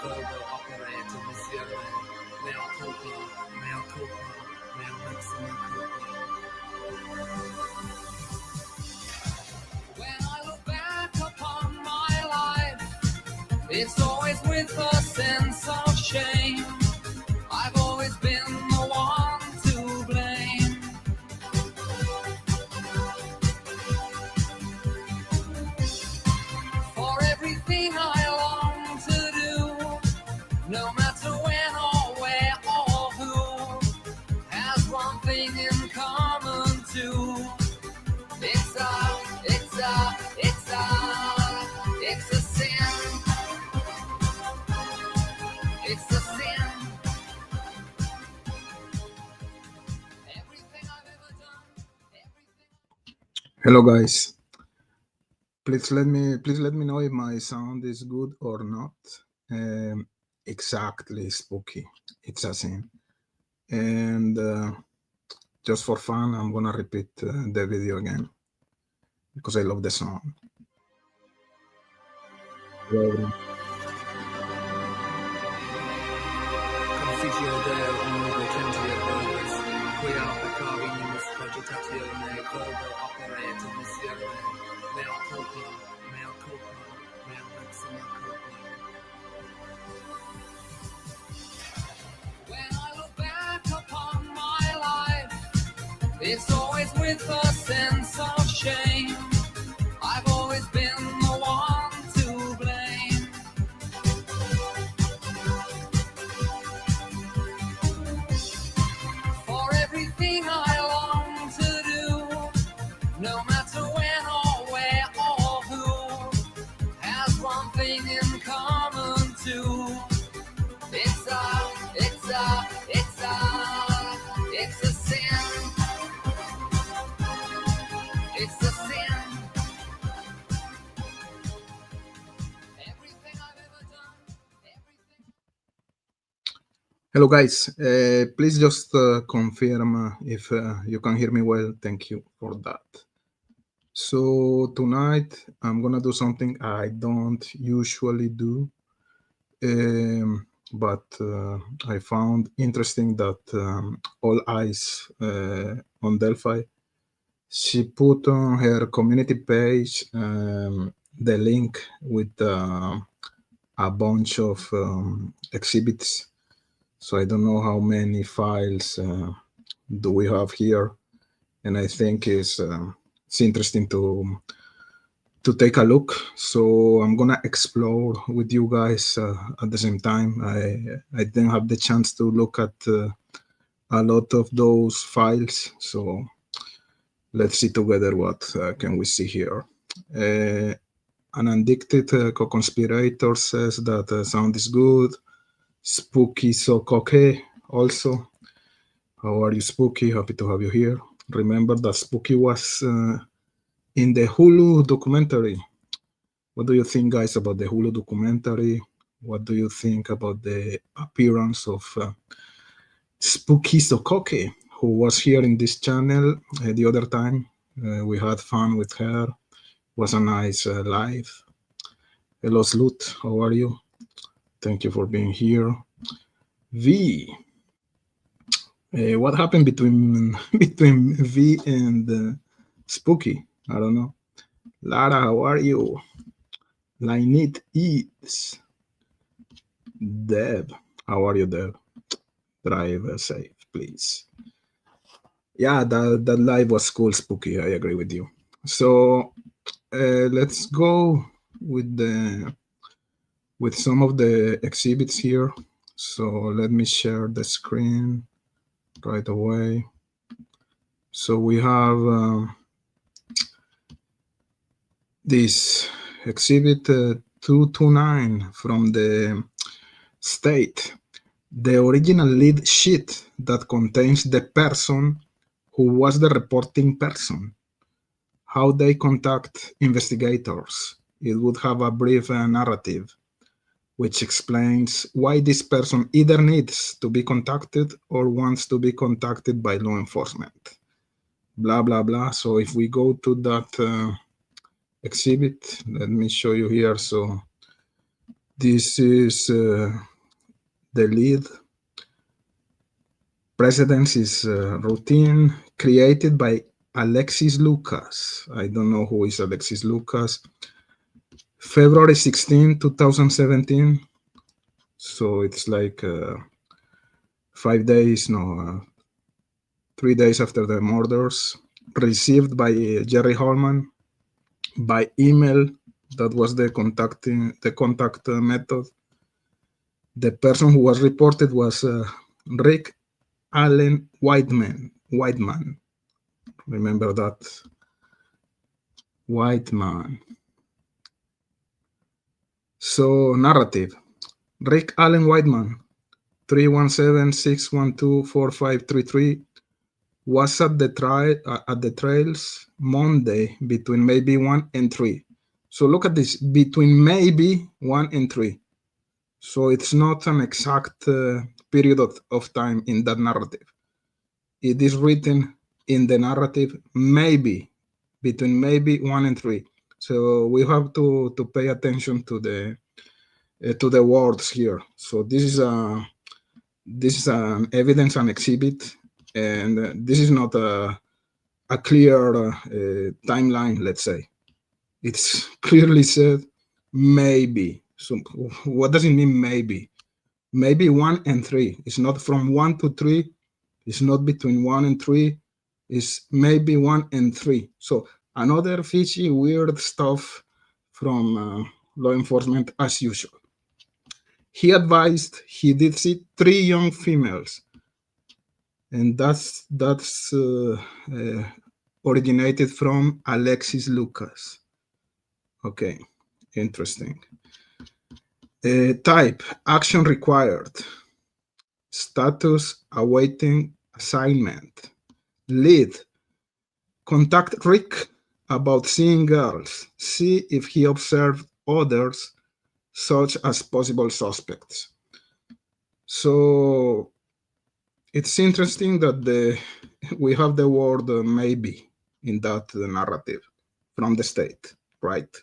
verbal operator visione, mea culpa, mea maxima culpa. When I look back upon my life, it's always with a sense of shame. I've always been the one to blame. For everything I long to do, no matter when or where or who, has one thing in common too. It's a sin. It's a sin. Everything I've ever done, everything. Hello guys. Please let me know if my sound is good or not. Exactly spooky. It's a sin. And just for fun, I'm gonna repeat the video again because I love the song. Configio Deo nuove centri verbis, quia peccarimus cogitatione verbo operator visione, mea culpa, mea maxima culpa. When I look back upon my life, it's always with a sense of shame. I've always been the one to blame. For everything I long to do, no matter when or where or who, has one thing in common too. It's a sin. It's a sin. Everything I've ever done, everything. Hello guys. Please just confirm if you can hear me well. Thank you for that. So tonight I'm gonna do something I don't usually do, but I found interesting that All Eyes on Delphi, she put on her community page the link with a bunch of exhibits. So I don't know how many files do we have here, and I think it's interesting to take a look. So I'm gonna explore with you guys at the same time. I didn't have the chance to look at a lot of those files, so let's see together what can we see here. An addicted co-conspirator says that sound is good. Spooky so cocky also. How are you, Spooky? Happy to have you here. Remember that Spooky was in the Hulu documentary. What do you think, guys, about the Hulu documentary? What do you think about the appearance of Spooky Sokoke, who was here in this channel the other time? We had fun with her. It was a nice live. Hello, Slut. How are you? Thank you for being here. V. What happened between V and Spooky? I don't know. Lara, how are you? Lineit Eats. Deb, how are you, Deb? Drive safe, please. Yeah, that live was cool, Spooky. I agree with you. So let's go with some of the exhibits here. So let me share the screen right away. So we have this exhibit 229 from the state, the original lead sheet that contains the person who was the reporting person, how they contact investigators. It would have a brief narrative which explains why this person either needs to be contacted or wants to be contacted by law enforcement. Blah, blah, blah. So if we go to that exhibit, let me show you here. So This is the lead. Precedence is routine created by Alexis Lucas. I don't know who is Alexis Lucas. February 16, 2017. So it's like 5 days, no, 3 days after the murders. Received by Jerry Holman by email. That was the contact method. The person who was reported was Rick Allen Whiteman. Remember that. Whiteman. So, narrative. Rick Allen Whiteman, 317-612-4533, was at the trails Monday between maybe 1 and 3. So look at this, between maybe 1 and 3. So it's not an exact period of time in that narrative. It is written in the narrative maybe, between maybe 1 and 3. So we have to pay attention to the words here. So this is an evidence, an exhibit, and this is not a clear timeline, let's say. It's clearly said maybe. So what does it mean maybe? Maybe 1 and 3. It's not from 1 to 3. It's not between 1 and 3. It's maybe 1 and 3. So another fishy, weird stuff from law enforcement as usual. He advised he did see 3 young females, and that's originated from Alexis Lucas. Okay, interesting. Type, action required. Status, awaiting assignment. Lead, contact Rick about seeing girls. See if he observed others, such as possible suspects. So it's interesting that we have the word maybe in that narrative from the state, right?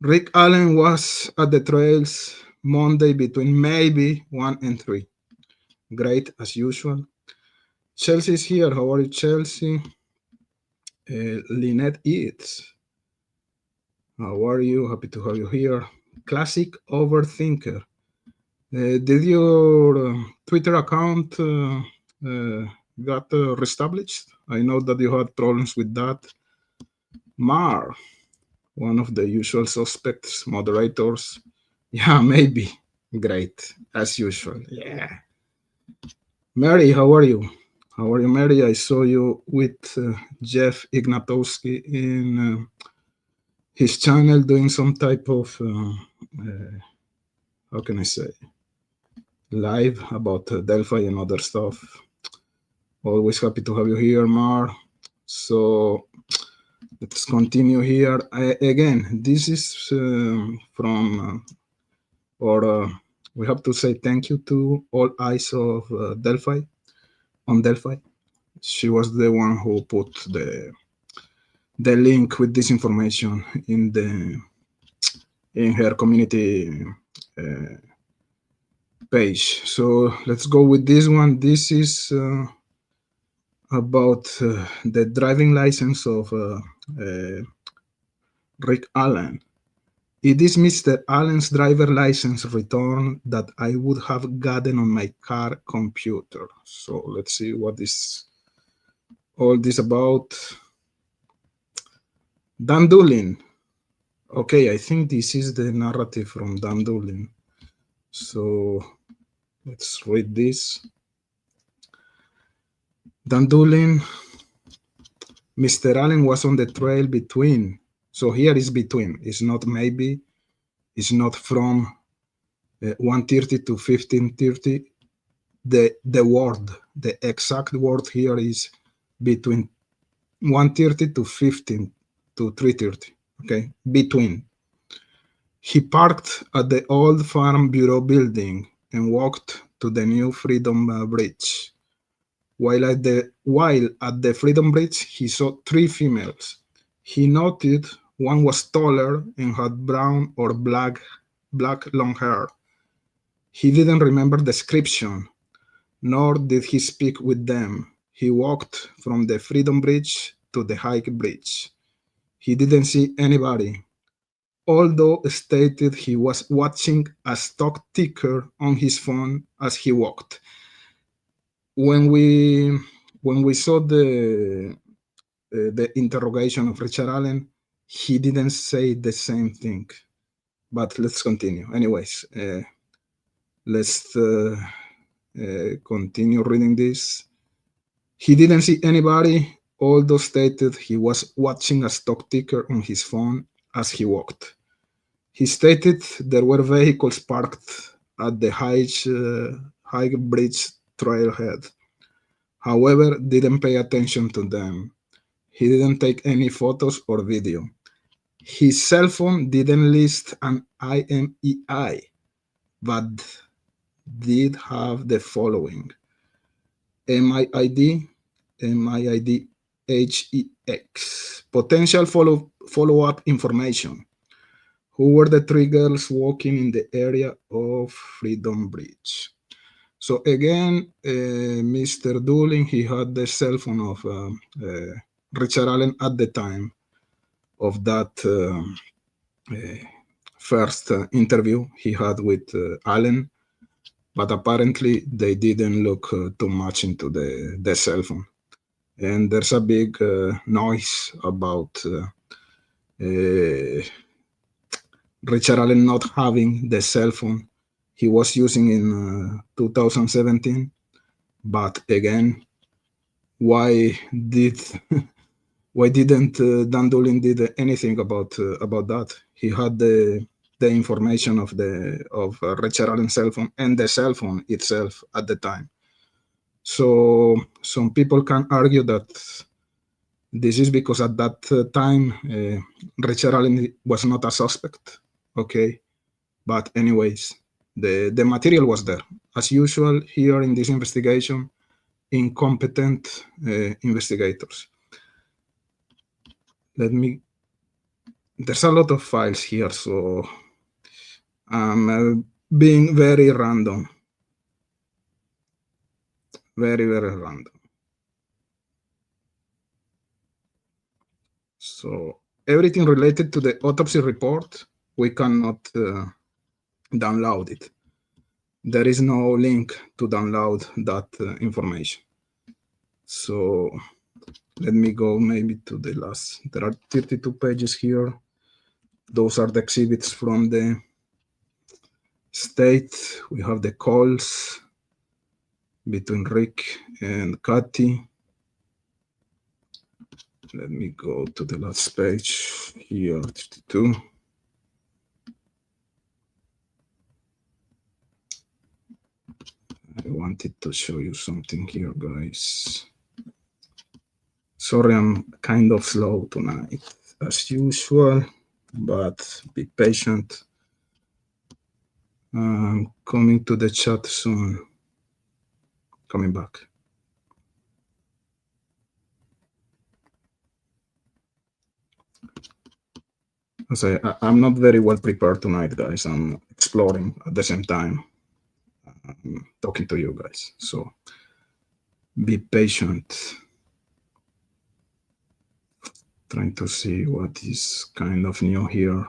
Rick Allen was at the trails Monday between maybe 1 and 3. Great, as usual. Chelsea's here. How are you, Chelsea? Lynette Eats. How are you? Happy to have you here. Classic overthinker. Did your Twitter account got reestablished? I know that you had problems with that. Mar, one of the usual suspects, moderators. Yeah, maybe. Great, as usual. Yeah. Mary, how are you? How are you, Mary? I saw you with Jeff Ignatowski in his channel doing some type of, how can I say, live about Delphi and other stuff. Always happy to have you here, Mar. So let's continue here. Again, this is from, we have to say thank you to All Eyes of Delphi, on Delphi. She was the one who put the link with this information in her community page. So let's go with this one. This is about the driving license of Rick Allen. It is Mr. Allen's driver license return that I would have gotten on my car computer. So let's see what is all this about. Dan Doolin. Okay, I think this is the narrative from Dan Doolin. So let's read this. Dan Doolin. Mr. Allen was on the trail between. So here is between. It's not maybe. It's not from 1:30 to 15:30. The word, the exact word here is between 1:30 to 15 to 3:30. Okay, between. He parked at the old Farm Bureau building and walked to the new Freedom Bridge. While at the Freedom Bridge, he saw 3 females. He noted One was taller and had brown or black long hair. He didn't remember description, nor did he speak with them. He walked from the Freedom Bridge to the High Bridge. He didn't see anybody, although stated he was watching a stock ticker on his phone as he walked. When we saw the interrogation of Richard Allen, he didn't say the same thing. But let's continue. Anyways, let's continue reading this. He didn't see anybody, although stated he was watching a stock ticker on his phone as he walked. He stated there were vehicles parked at the High Bridge trailhead. However, didn't pay attention to them. He didn't take any photos or video. His cell phone didn't list an IMEI, but did have the following: MIID, MIID HEX, potential follow-up information. Who were the three girls walking in the area of Freedom Bridge? So again, Mr. Doolin, he had the cell phone of Richard Allen at the time of that first interview he had with Allen, but apparently they didn't look too much into the cell phone. And there's a big noise about Richard Allen not having the cell phone he was using in 2017. But again, why didn't Dan Doolin did anything about that? He had the information of Richard Allen's cell phone and the cell phone itself at the time. So some people can argue that this is because at that time Richard Allen was not a suspect. Okay, but anyways, the material was there as usual here in this investigation. Incompetent investigators. There's a lot of files here, so I'm being very random. Very, very random. So everything related to the autopsy report, we cannot download it. There is no link to download that information. So let me go maybe to the last. There are 32 pages here. Those are the exhibits from the state. We have the calls between Rick and Kathy. Let me go to the last page here, 52. I wanted to show you something here, guys. Sorry, I'm kind of slow tonight, as usual, but be patient. I'm coming to the chat soon. Coming back. I'm not very well prepared tonight, guys. I'm exploring at the same time. I'm talking to you guys, so be patient. Trying to see what is kind of new here.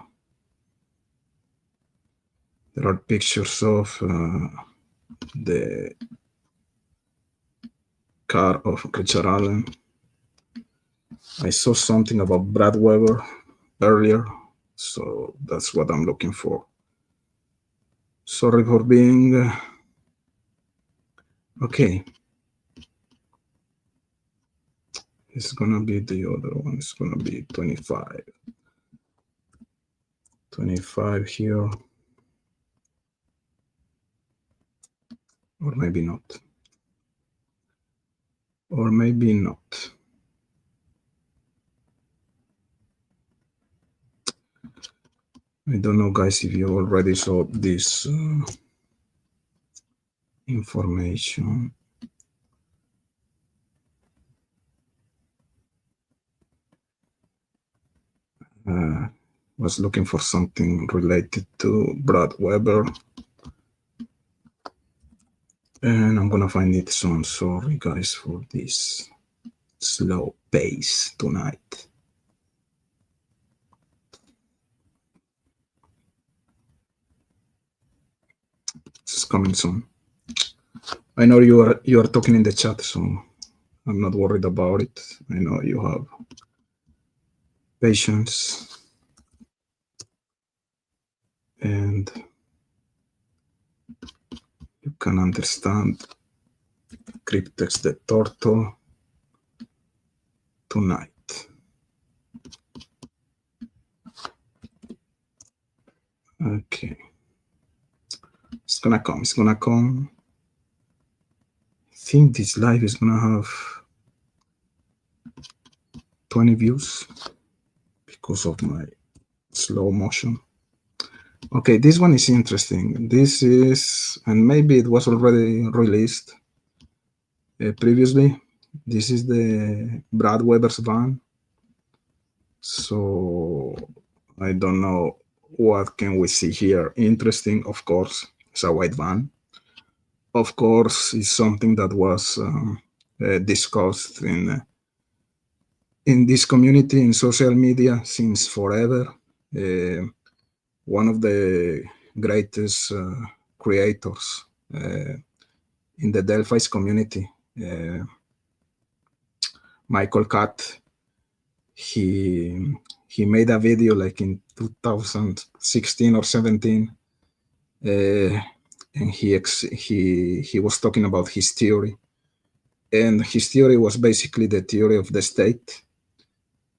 There are pictures of the car of Richard Allen. I saw something about Brad Weber earlier, so that's what I'm looking for. Sorry for being okay. It's gonna be the other one. It's gonna be 25. 25 here. Or maybe not. Or maybe not. I don't know, guys, if you already saw this information. Was looking for something related to Brad Weber, and I'm gonna find it soon. Sorry guys for this slow pace tonight. It's coming soon. I know you are talking in the chat, so I'm not worried about it. I know you have patience and you can understand Cryptex the Turtle tonight. Okay. It's gonna come. It's gonna come. I think this live is gonna have 20 views because of my slow motion. Okay, this one is interesting. This is, and maybe it was already released previously. This is the Brad Weber's van. So I don't know what can we see here. Interesting, of course, it's a white van. Of course, it's something that was discussed in this community in social media since forever. One of the greatest creators in the Delphi's community, Michael Catt, he made a video like in 2016 or 17, and he was talking about his theory, and his theory was basically the theory of the state.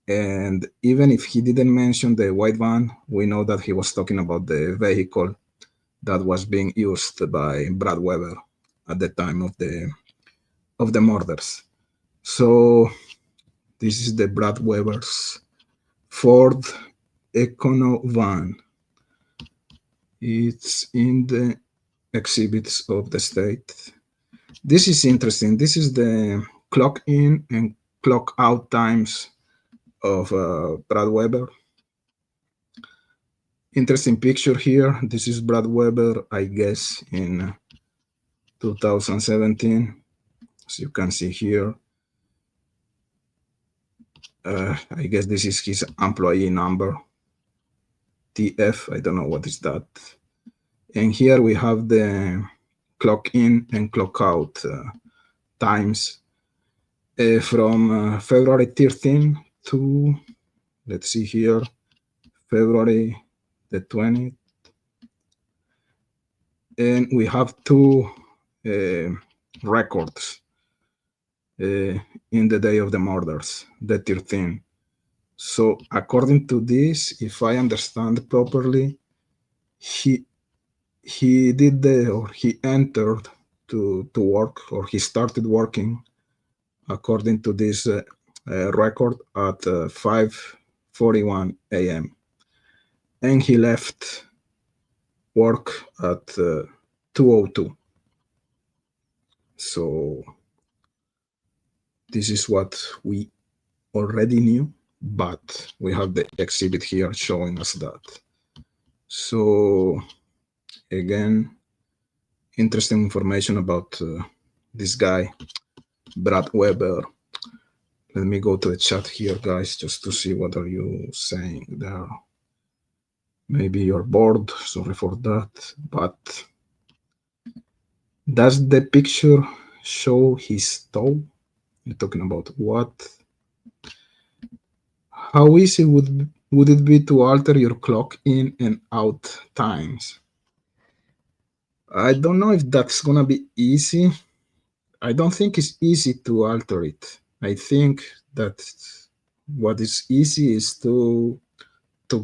And even if he didn't mention the white van, we know that he was talking about the vehicle that was being used by Brad Weber at the time of the murders. So this is the Brad Weber's Ford Econo van. It's in the exhibits of the state. This is interesting. This is the clock in and clock out times of Brad Weber. Interesting picture here. This is Brad Weber, I guess, in 2017. As you can see here, I guess this is his employee number, TF, I don't know what is that. And here we have the clock in and clock out times from February 13 to, let's see here, February the 20th. And we have two records in the day of the murders, the 13th. So according to this, if I understand properly, he did or he entered to work, or he started working according to this record at 5:41 a.m. and he left work at 2:02. So this is what we already knew, but we have the exhibit here showing us that. So again, interesting information about this guy, Brad Weber. Let me go to the chat here, guys, just to see what are you saying there. Maybe you're bored, sorry for that, but does the picture show his toe? You're talking about what? How easy would it be to alter your clock in and out times? I don't know if that's gonna be easy. I don't think it's easy to alter it. I think that what is easy is to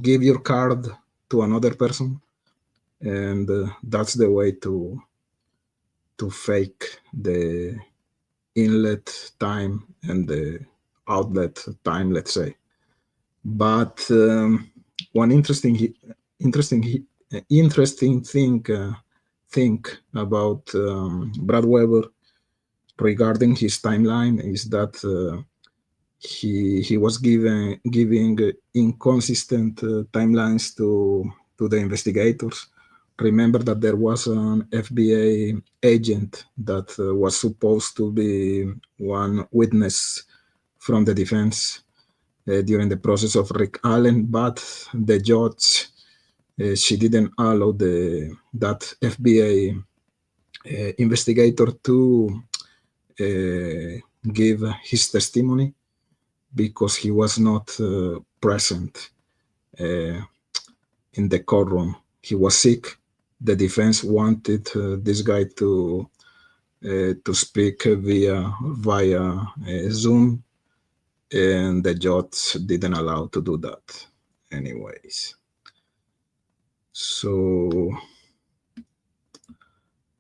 give your card to another person, and that's the way to fake the inlet time and the outlet time, let's say. But one interesting thing about Brad Weber regarding his timeline is that he was giving inconsistent timelines to the investigators. Remember that there was an FBI agent that was supposed to be one witness from the defense during the process of Rick Allen, but the judge she didn't allow that FBI investigator to give his testimony because he was not present in the courtroom. He was sick. The defense wanted this guy to speak via Zoom, and the judge didn't allow to do that. Anyways, so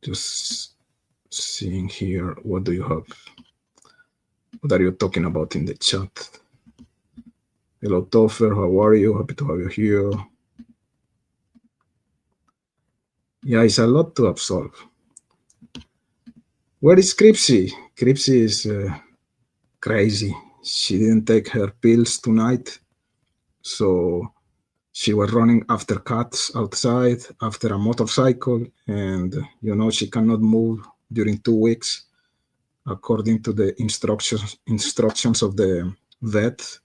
just seeing here, what do you have? What are you talking about in the chat? Hello, Topher, how are you? Happy to have you here. Yeah, it's a lot to absorb. Where is Cripsy? Cripsy is crazy. She didn't take her pills tonight, so she was running after cats outside, after a motorcycle, and she cannot move during 2 weeks, according to the instructions of the vet,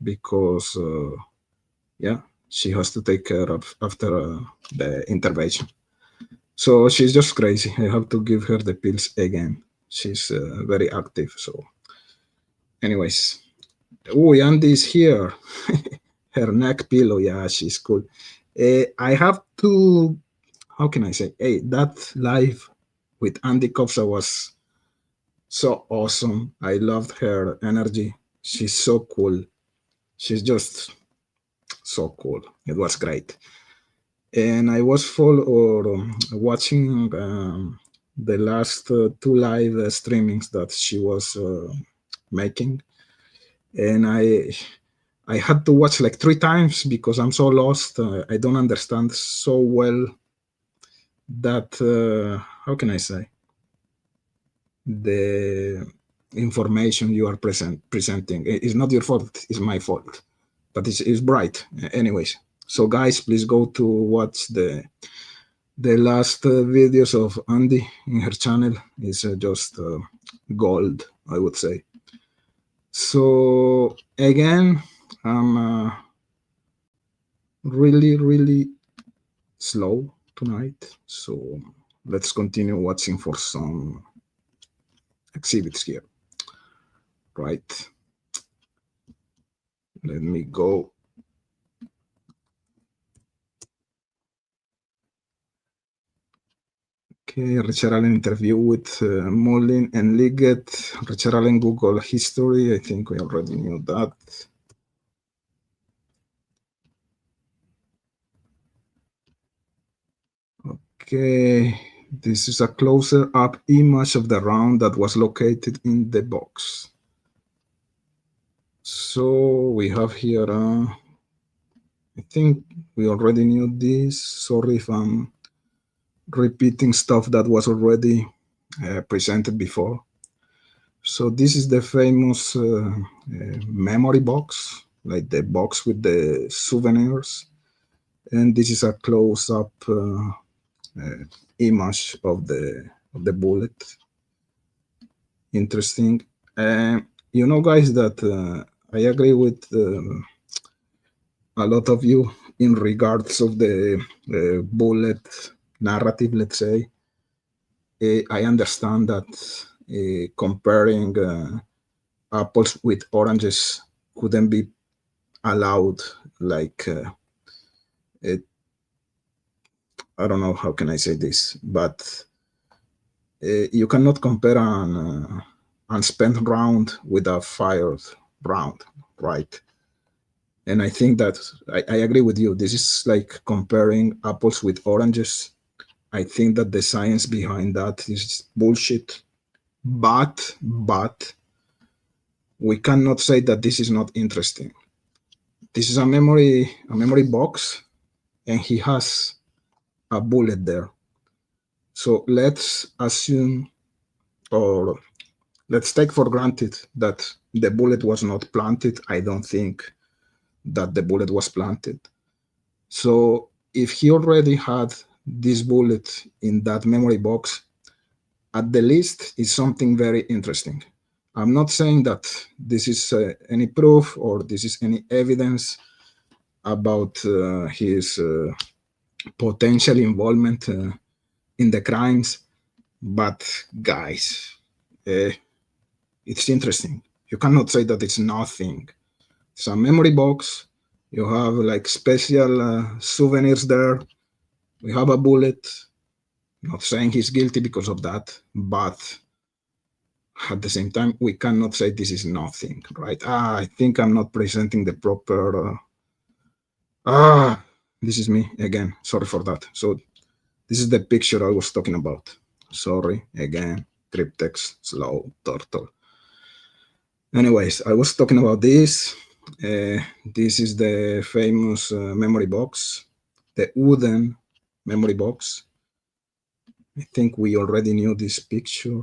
because she has to take care of after the intervention. So she's just crazy. I have to give her the pills again. She's very active. So, anyways, Andy is here. Her neck pillow, yeah, she's cool. I have to, how can I say? Hey, that live with Andy Kopsa was so awesome. I loved her energy. She's so cool. She's just so cool. It was great. And I was watching the last 2 live streamings that she was making, and I had to watch like 3 times because I'm so lost. I don't understand so well that how can I say, the information you are presenting. It's not your fault, it's my fault, but it's bright anyways. So guys, please go to watch the last videos of Andy in her channel. Is just gold, I would say. So again, I'm really slow tonight, so let's continue watching for some exhibits here. Right, let me go. Okay, Richard Allen interview with Mullin and Liggett. Richard Allen Google history. I think we already knew that. Okay, this is a closer up image of the round that was located in the box. So we have here, I think we already knew this. Sorry if I'm repeating stuff that was already presented before. So this is the famous memory box, like the box with the souvenirs. And this is a close-up image of the bullet. Interesting. Guys, that I agree with a lot of you in regards of the bullet narrative, let's say. I understand that comparing apples with oranges couldn't be allowed, like I don't know how can I say this, but you cannot compare an unspent round with a fired round, right? And I think that I agree with you. This is like comparing apples with oranges. I think that the science behind that is bullshit. But we cannot say that this is not interesting. This is a memory box, and he has a bullet there. So let's assume, or let's take for granted that the bullet was not planted. I don't think that the bullet was planted. So if he already had this bullet in that memory box, at the least is something very interesting. I'm not saying that this is any proof or this is any evidence about his potential involvement in the crimes, but guys, uh, it's interesting. You cannot say that it's nothing. It's a memory box. You have like special souvenirs there. We have a bullet. Not saying he's guilty because of that, but at the same time, we cannot say this is nothing, right? I think I'm not presenting the proper. This is me again. Sorry for that. So this is the picture I was talking about. Sorry again. Cryptex, slow, turtle. Anyways, I was talking about this. This is the famous memory box, the wooden memory box. I think we already knew this picture,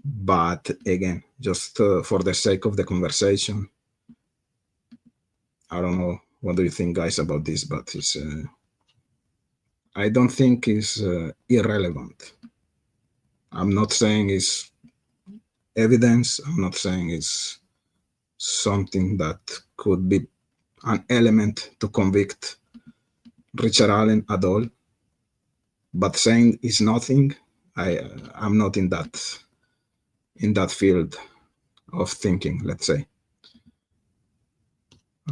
but again, just for the sake of the conversation, I don't know. What do you think, guys, about this? But it's, I don't think it's irrelevant. I'm not saying it's evidence. I'm not saying it's something that could be an element to convict Richard Allen at all. But saying it's nothing, I'm not in that field of thinking, let's say.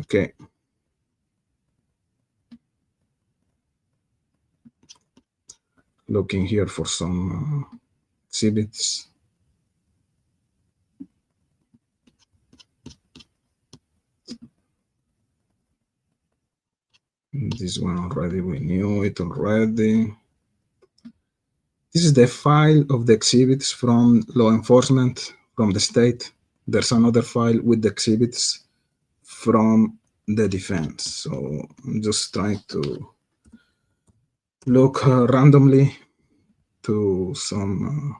Okay. Looking here for some exhibits. This one already, we knew it already. This is the file of the exhibits from law enforcement, from the state. There's another file with the exhibits from the defense. So I'm just trying to look randomly to some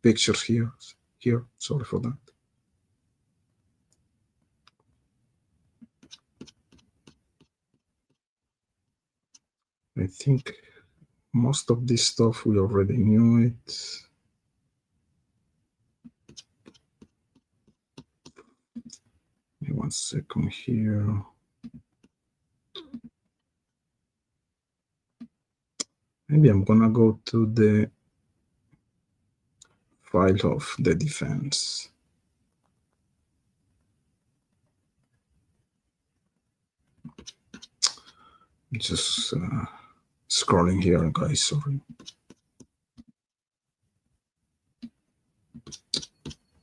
pictures here. Sorry for that. I think most of this stuff we already knew it. One second here. Maybe I'm gonna go to the file of the defense. Just scrolling here, guys, sorry.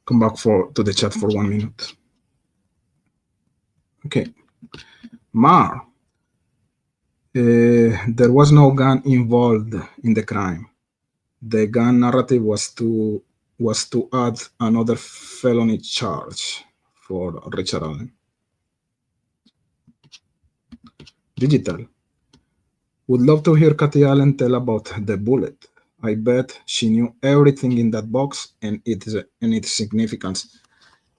Come back to the chat for 1 minute. Okay. Mar, there was no gun involved in the crime. The gun narrative was to add another felony charge for Richard Allen. Digital. Would love to hear Kathy Allen tell about the bullet. I bet she knew everything in that box and its significance.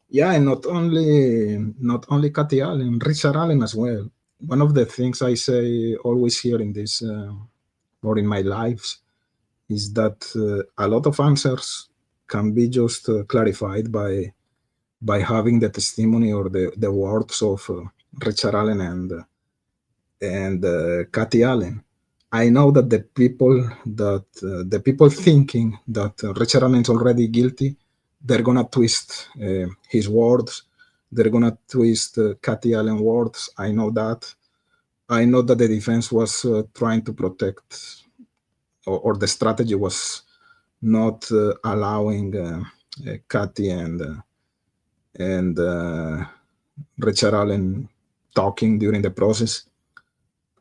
Yeah, and not only Kathy Allen, Richard Allen as well. One of the things I say always here in this or in my lives is that a lot of answers can be just clarified by having the testimony or the words of Richard Allen and Kathy Allen. I know that the people thinking that Richard Allen is already guilty, they're gonna twist his words. They're gonna twist Kathy Allen words. I know that. I know that the defense was trying to protect, or the strategy was not allowing Kathy and Richard Allen talking during the process.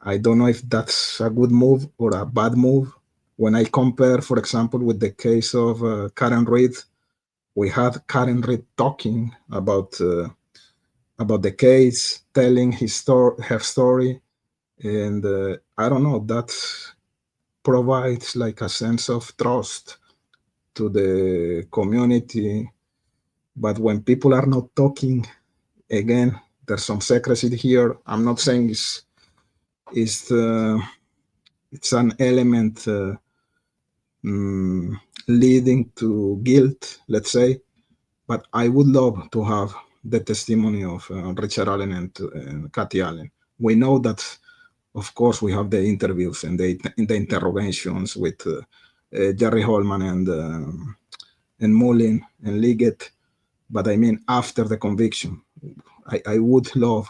I don't know if that's a good move or a bad move. When I compare, for example, with the case of Karen Reed, we had Karen Reed talking about the case, telling her story, and I don't know, that provides like a sense of trust to the community. But when people are not talking, again, there's some secrecy here. I'm not saying it's, it's an element leading to guilt, let's say. But I would love to have the testimony of Richard Allen and Kathy Allen. We know that, of course, we have the interviews and the interrogations with Jerry Holman and Mullin and Liggett. But I mean, after the conviction, I would love,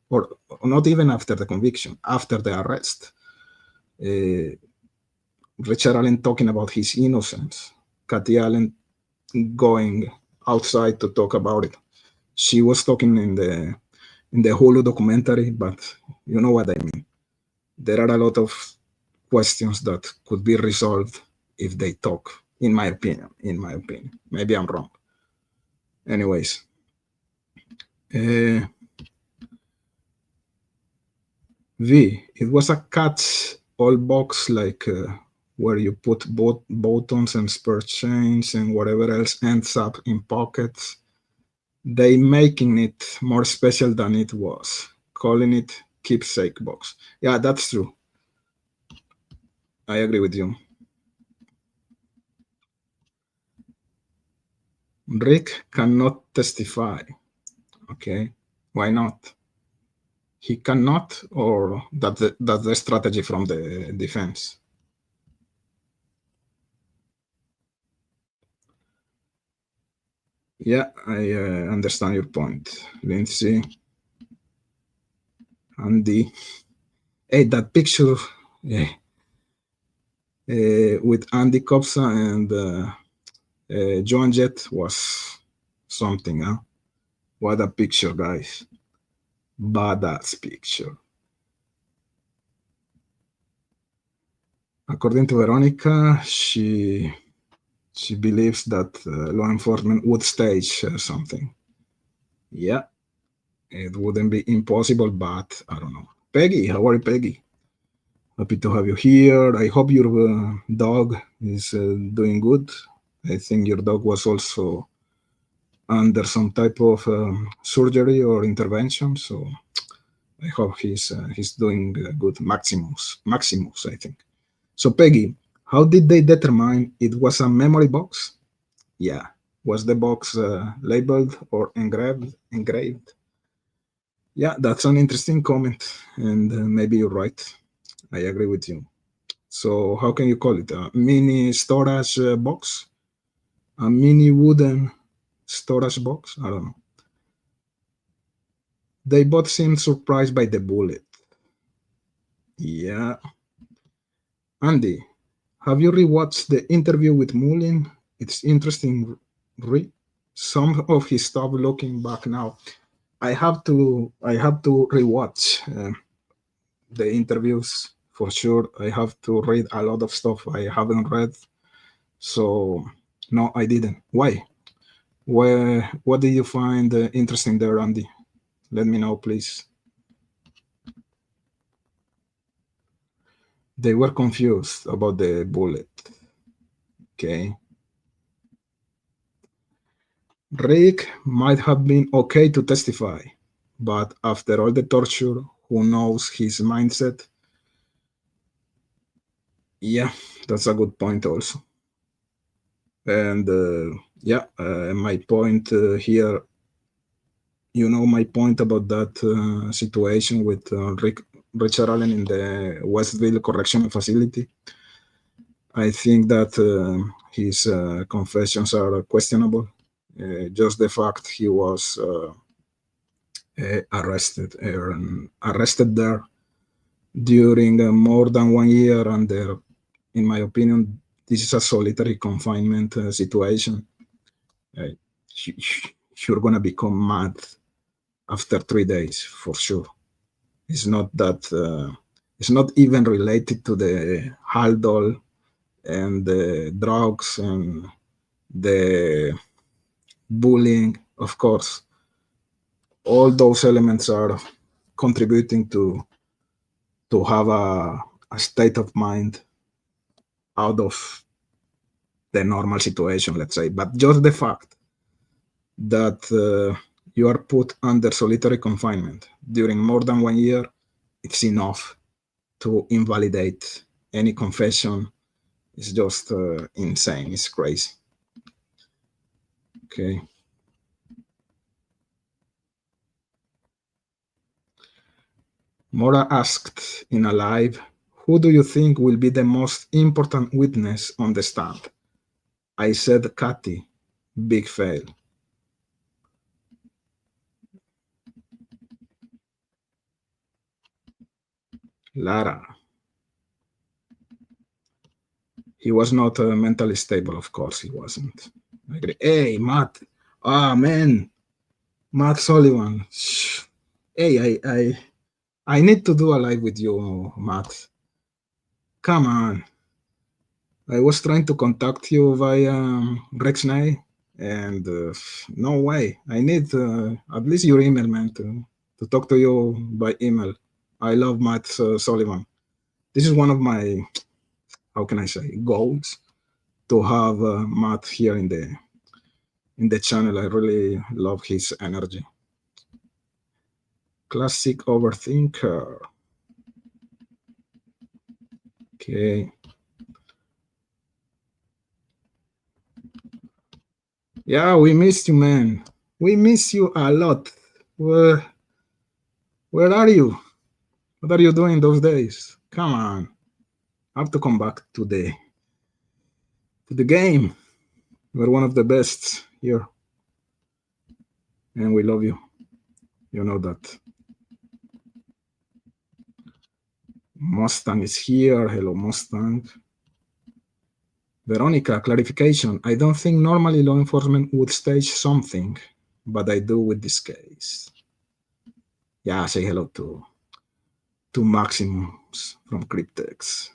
or not even after the conviction, after the arrest, Richard Allen talking about his innocence, Kathy Allen going outside to talk about it. She was talking in the Hulu documentary, but you know what I mean. There are a lot of questions that could be resolved if they talk, in my opinion. Maybe I'm wrong. Anyways, V, it was a catch-all box, like where you put both buttons and spur chains and whatever else ends up in pockets. They making it more special than it was, calling it keepsake box. Yeah, that's true. I agree with you. Rick cannot testify. Okay, why not? He cannot, or that's the strategy from the defense? Yeah, I understand your point, Lindsay. Andy. Hey, that picture with Andy Kopsa and Joan Jett was something, huh? What a picture, guys. Badass picture. According to Veronica, she believes that law enforcement would stage something. Yeah, it wouldn't be impossible, but I don't know. Peggy, how are you, Peggy? Happy to have you here. I hope your dog is doing good. I think your dog was also under some type of surgery or intervention, so I hope he's doing good. Maximus, I think. So Peggy, how did they determine it was a memory box? Yeah, was the box labeled or engraved? Yeah, that's an interesting comment, and maybe you're right. I agree with you. So how can you call it? A mini storage box? A mini wooden storage box? I don't know. They both seemed surprised by the bullet. Yeah. Andy, have you rewatched the interview with Mullin? It's interesting. Some of his stuff looking back now. I have to rewatch the interviews for sure. I have to read a lot of stuff I haven't read. So no, I didn't. Why? What did you find interesting there, Andy? Let me know, please. They were confused about the bullet. Okay. Rick might have been okay to testify, but after all the torture, who knows his mindset? Yeah, that's a good point also. And yeah, my point here, you know, my point about that situation with Richard Allen in the Westville Correctional Facility. I think that his confessions are questionable. Just the fact he was arrested there during more than 1 year, and there, in my opinion, this is a solitary confinement situation. You're gonna become mad after 3 days for sure. It's not that. It's not even related to the Haldol and the drugs and the bullying. Of course, all those elements are contributing to have a state of mind out of the normal situation, let's say, but just the fact that you are put under solitary confinement during more than 1 year, it's enough to invalidate any confession. It's just insane. It's crazy. Okay. Mora asked in a live, who do you think will be the most important witness on the stand? I said Kathy. Big fail. Lara. He was not mentally stable, of course he wasn't. I agree. Hey, Matt. Ah, man. Matt Sullivan. Hey, I need to do a live with you, Matt. Come on. I was trying to contact you via Rexnay, and no way. I need at least your email, man, to talk to you by email. I love Matt Sullivan. This is one of my, how can I say, goals to have Matt here in the channel. I really love his energy. Classic overthinker. Okay. Yeah, we missed you, man. We miss you a lot. Where are you? What are you doing those days? Come on. I have to come back to the game. We're one of the best here. And we love you. You know that. Mustang is here. Hello, Mustang. Veronica, clarification. I don't think normally law enforcement would stage something, but I do with this case. Yeah, say hello to Maximus from Cryptex.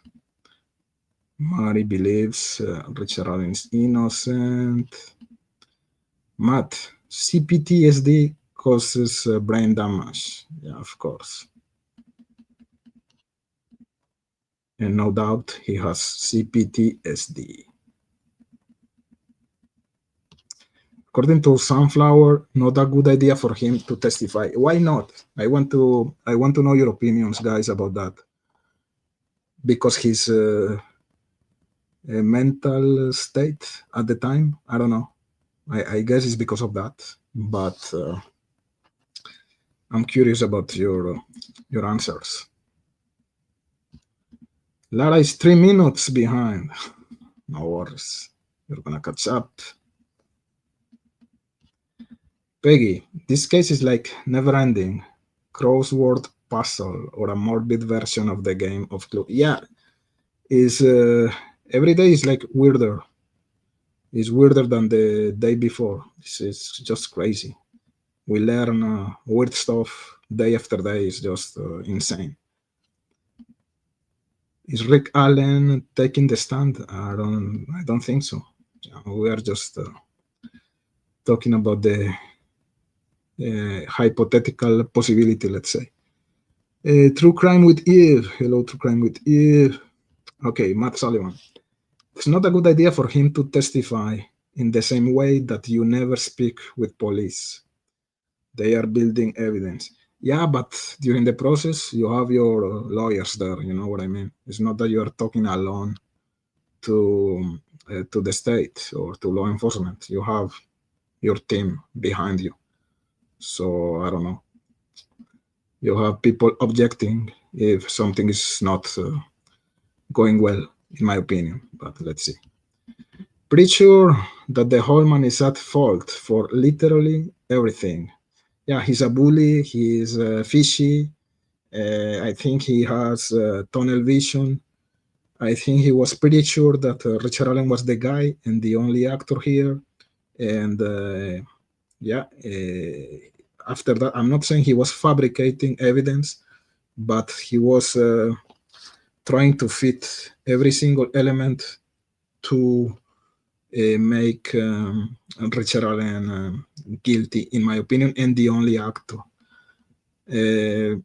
Mari believes Richard Allen is innocent. Matt, CPTSD causes brain damage. Yeah, of course. And no doubt he has CPTSD. According to Sunflower, not a good idea for him to testify. Why not? I want to know your opinions, guys, about that. Because his mental state at the time, I don't know. I guess it's because of that, but I'm curious about your answers. Lara is 3 minutes behind. No worries. You're gonna catch up. Peggy, this case is like never-ending crossword puzzle or a morbid version of the game of Clue. Yeah, is every day is like weirder. It's weirder than the day before. This is just crazy. We learn weird stuff day after day. It's just insane. Is Rick Allen taking the stand? I don't think so. We are just talking about the hypothetical possibility, let's say. True Crime with Eve. Hello, True Crime with Eve. Okay, Matt Sullivan. It's not a good idea for him to testify in the same way that you never speak with police. They are building evidence. Yeah, but during the process, you have your lawyers there. You know what I mean? It's not that you are talking alone to the state or to law enforcement. You have your team behind you. So I don't know. You have people objecting if something is not going well, in my opinion. But let's see. Pretty sure that the Holman is at fault for literally everything. Yeah, he's a bully. He's fishy. I think he has tunnel vision. I think he was pretty sure that Richard Allen was the guy and the only actor here. And after that, I'm not saying he was fabricating evidence, but he was trying to fit every single element to make Richard Allen guilty, in my opinion, and the only actor. The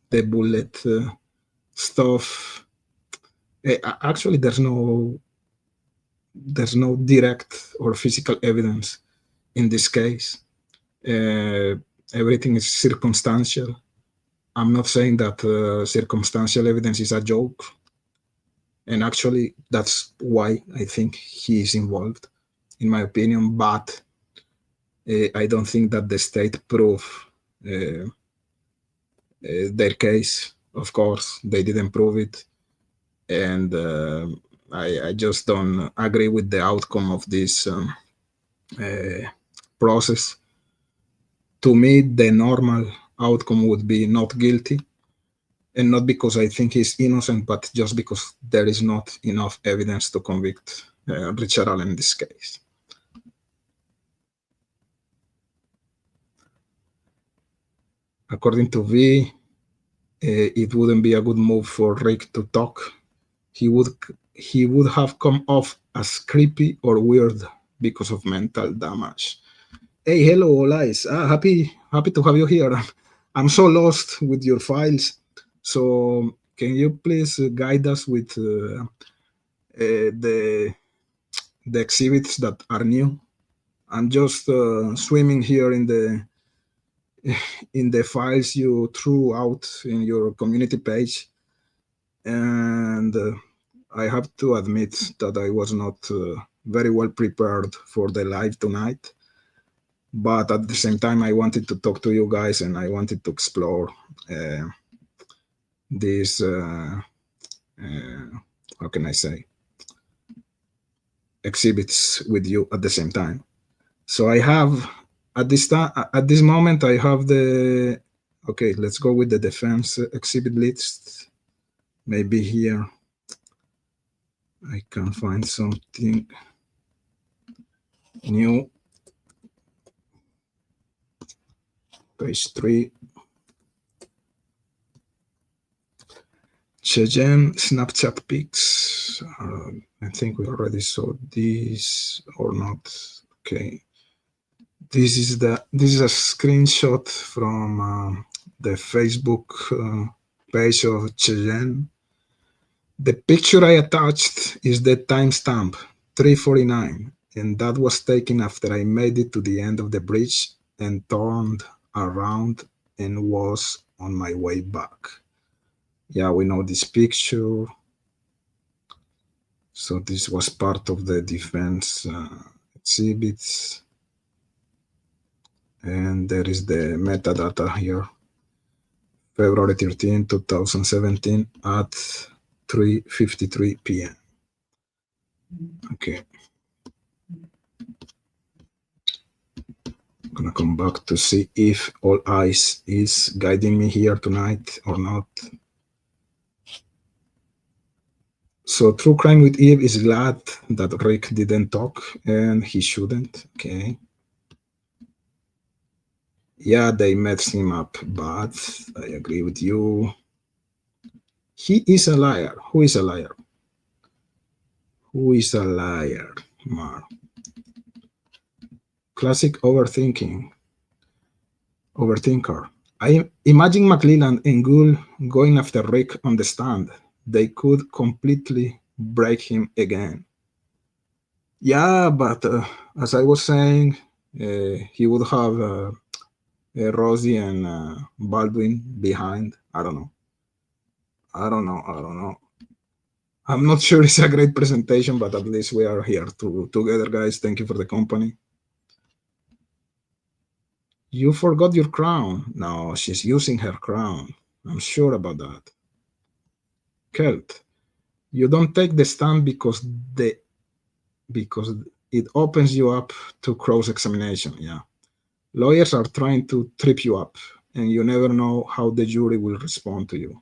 bullet stuff, Actually, there's no direct or physical evidence in this case. Everything is circumstantial. I'm not saying that circumstantial evidence is a joke, and actually that's why I think he is involved, in my opinion. But I don't think that the state proved their case. Of course, they didn't prove it, and I just don't agree with the outcome of this process. To me, the normal outcome would be not guilty, and not because I think he's innocent, but just because there is not enough evidence to convict Richard Allen in this case. According to V, it wouldn't be a good move for Rick to talk. He would have come off as creepy or weird because of mental damage. Hey, hello, Olais. Happy to have you here. I'm so lost with your files. So can you please guide us with the exhibits that are new? I'm just swimming here in the files you threw out in your community page, and I have to admit that I was not very well prepared for the live tonight. But at the same time, I wanted to talk to you guys, and I wanted to explore these, how can I say, exhibits with you at the same time. So I have, at this moment, I have the, okay, let's go with the defense exhibit list. Maybe here I can find something new. Page 3. Cheyenne Snapchat pics. I think we already saw this or not. Okay. This is a screenshot from the Facebook page of Cheyenne. The picture I attached is the timestamp 3:49, and that was taken after I made it to the end of the bridge and turned around and was on my way back. Yeah, we know this picture. So this was part of the defense exhibits. And there is the metadata here. February 13, 2017 at 3:53 p.m. Okay. I'm gonna come back to see if All Eyes is guiding me here tonight or not. So True Crime with Eve is glad that Rick didn't talk, and he shouldn't. Okay. Yeah, they messed him up, but I agree with you. He is a liar. Who is a liar? Who is a liar, Mar? Classic overthinker. I imagine McLellan and Gould going after Rick on the stand. They could completely break him again. Yeah, but as I was saying, he would have Rosie and Baldwin behind. I don't know. I'm not sure it's a great presentation, but at least we are here together, guys. Thank you for the company. You forgot your crown. No, she's using her crown. I'm sure about that. Kelt, you don't take the stand because it opens you up to cross-examination. Yeah, lawyers are trying to trip you up, and you never know how the jury will respond to you.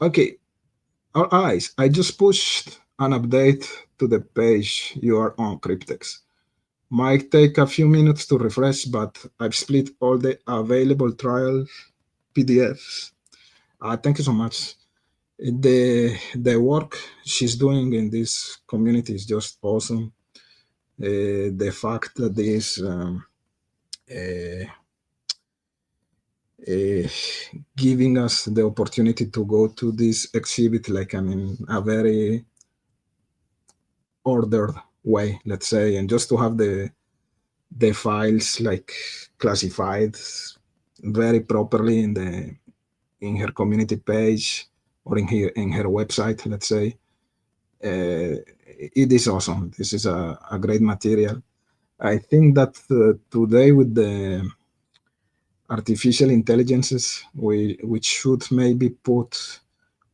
Okay, All Eyes, I just pushed an update to the page you are on, Cryptex. Might take a few minutes to refresh, but I've split all the available trial PDFs. Thank you so much. The work she's doing in this community is just awesome. The fact that this uh, giving us the opportunity to go to this exhibit, like, I mean, a very ordered way, let's say, and just to have the files like classified very properly in her community page or in her website, let's say. It is awesome. This is a great material. I think that today with the artificial intelligences, we should maybe put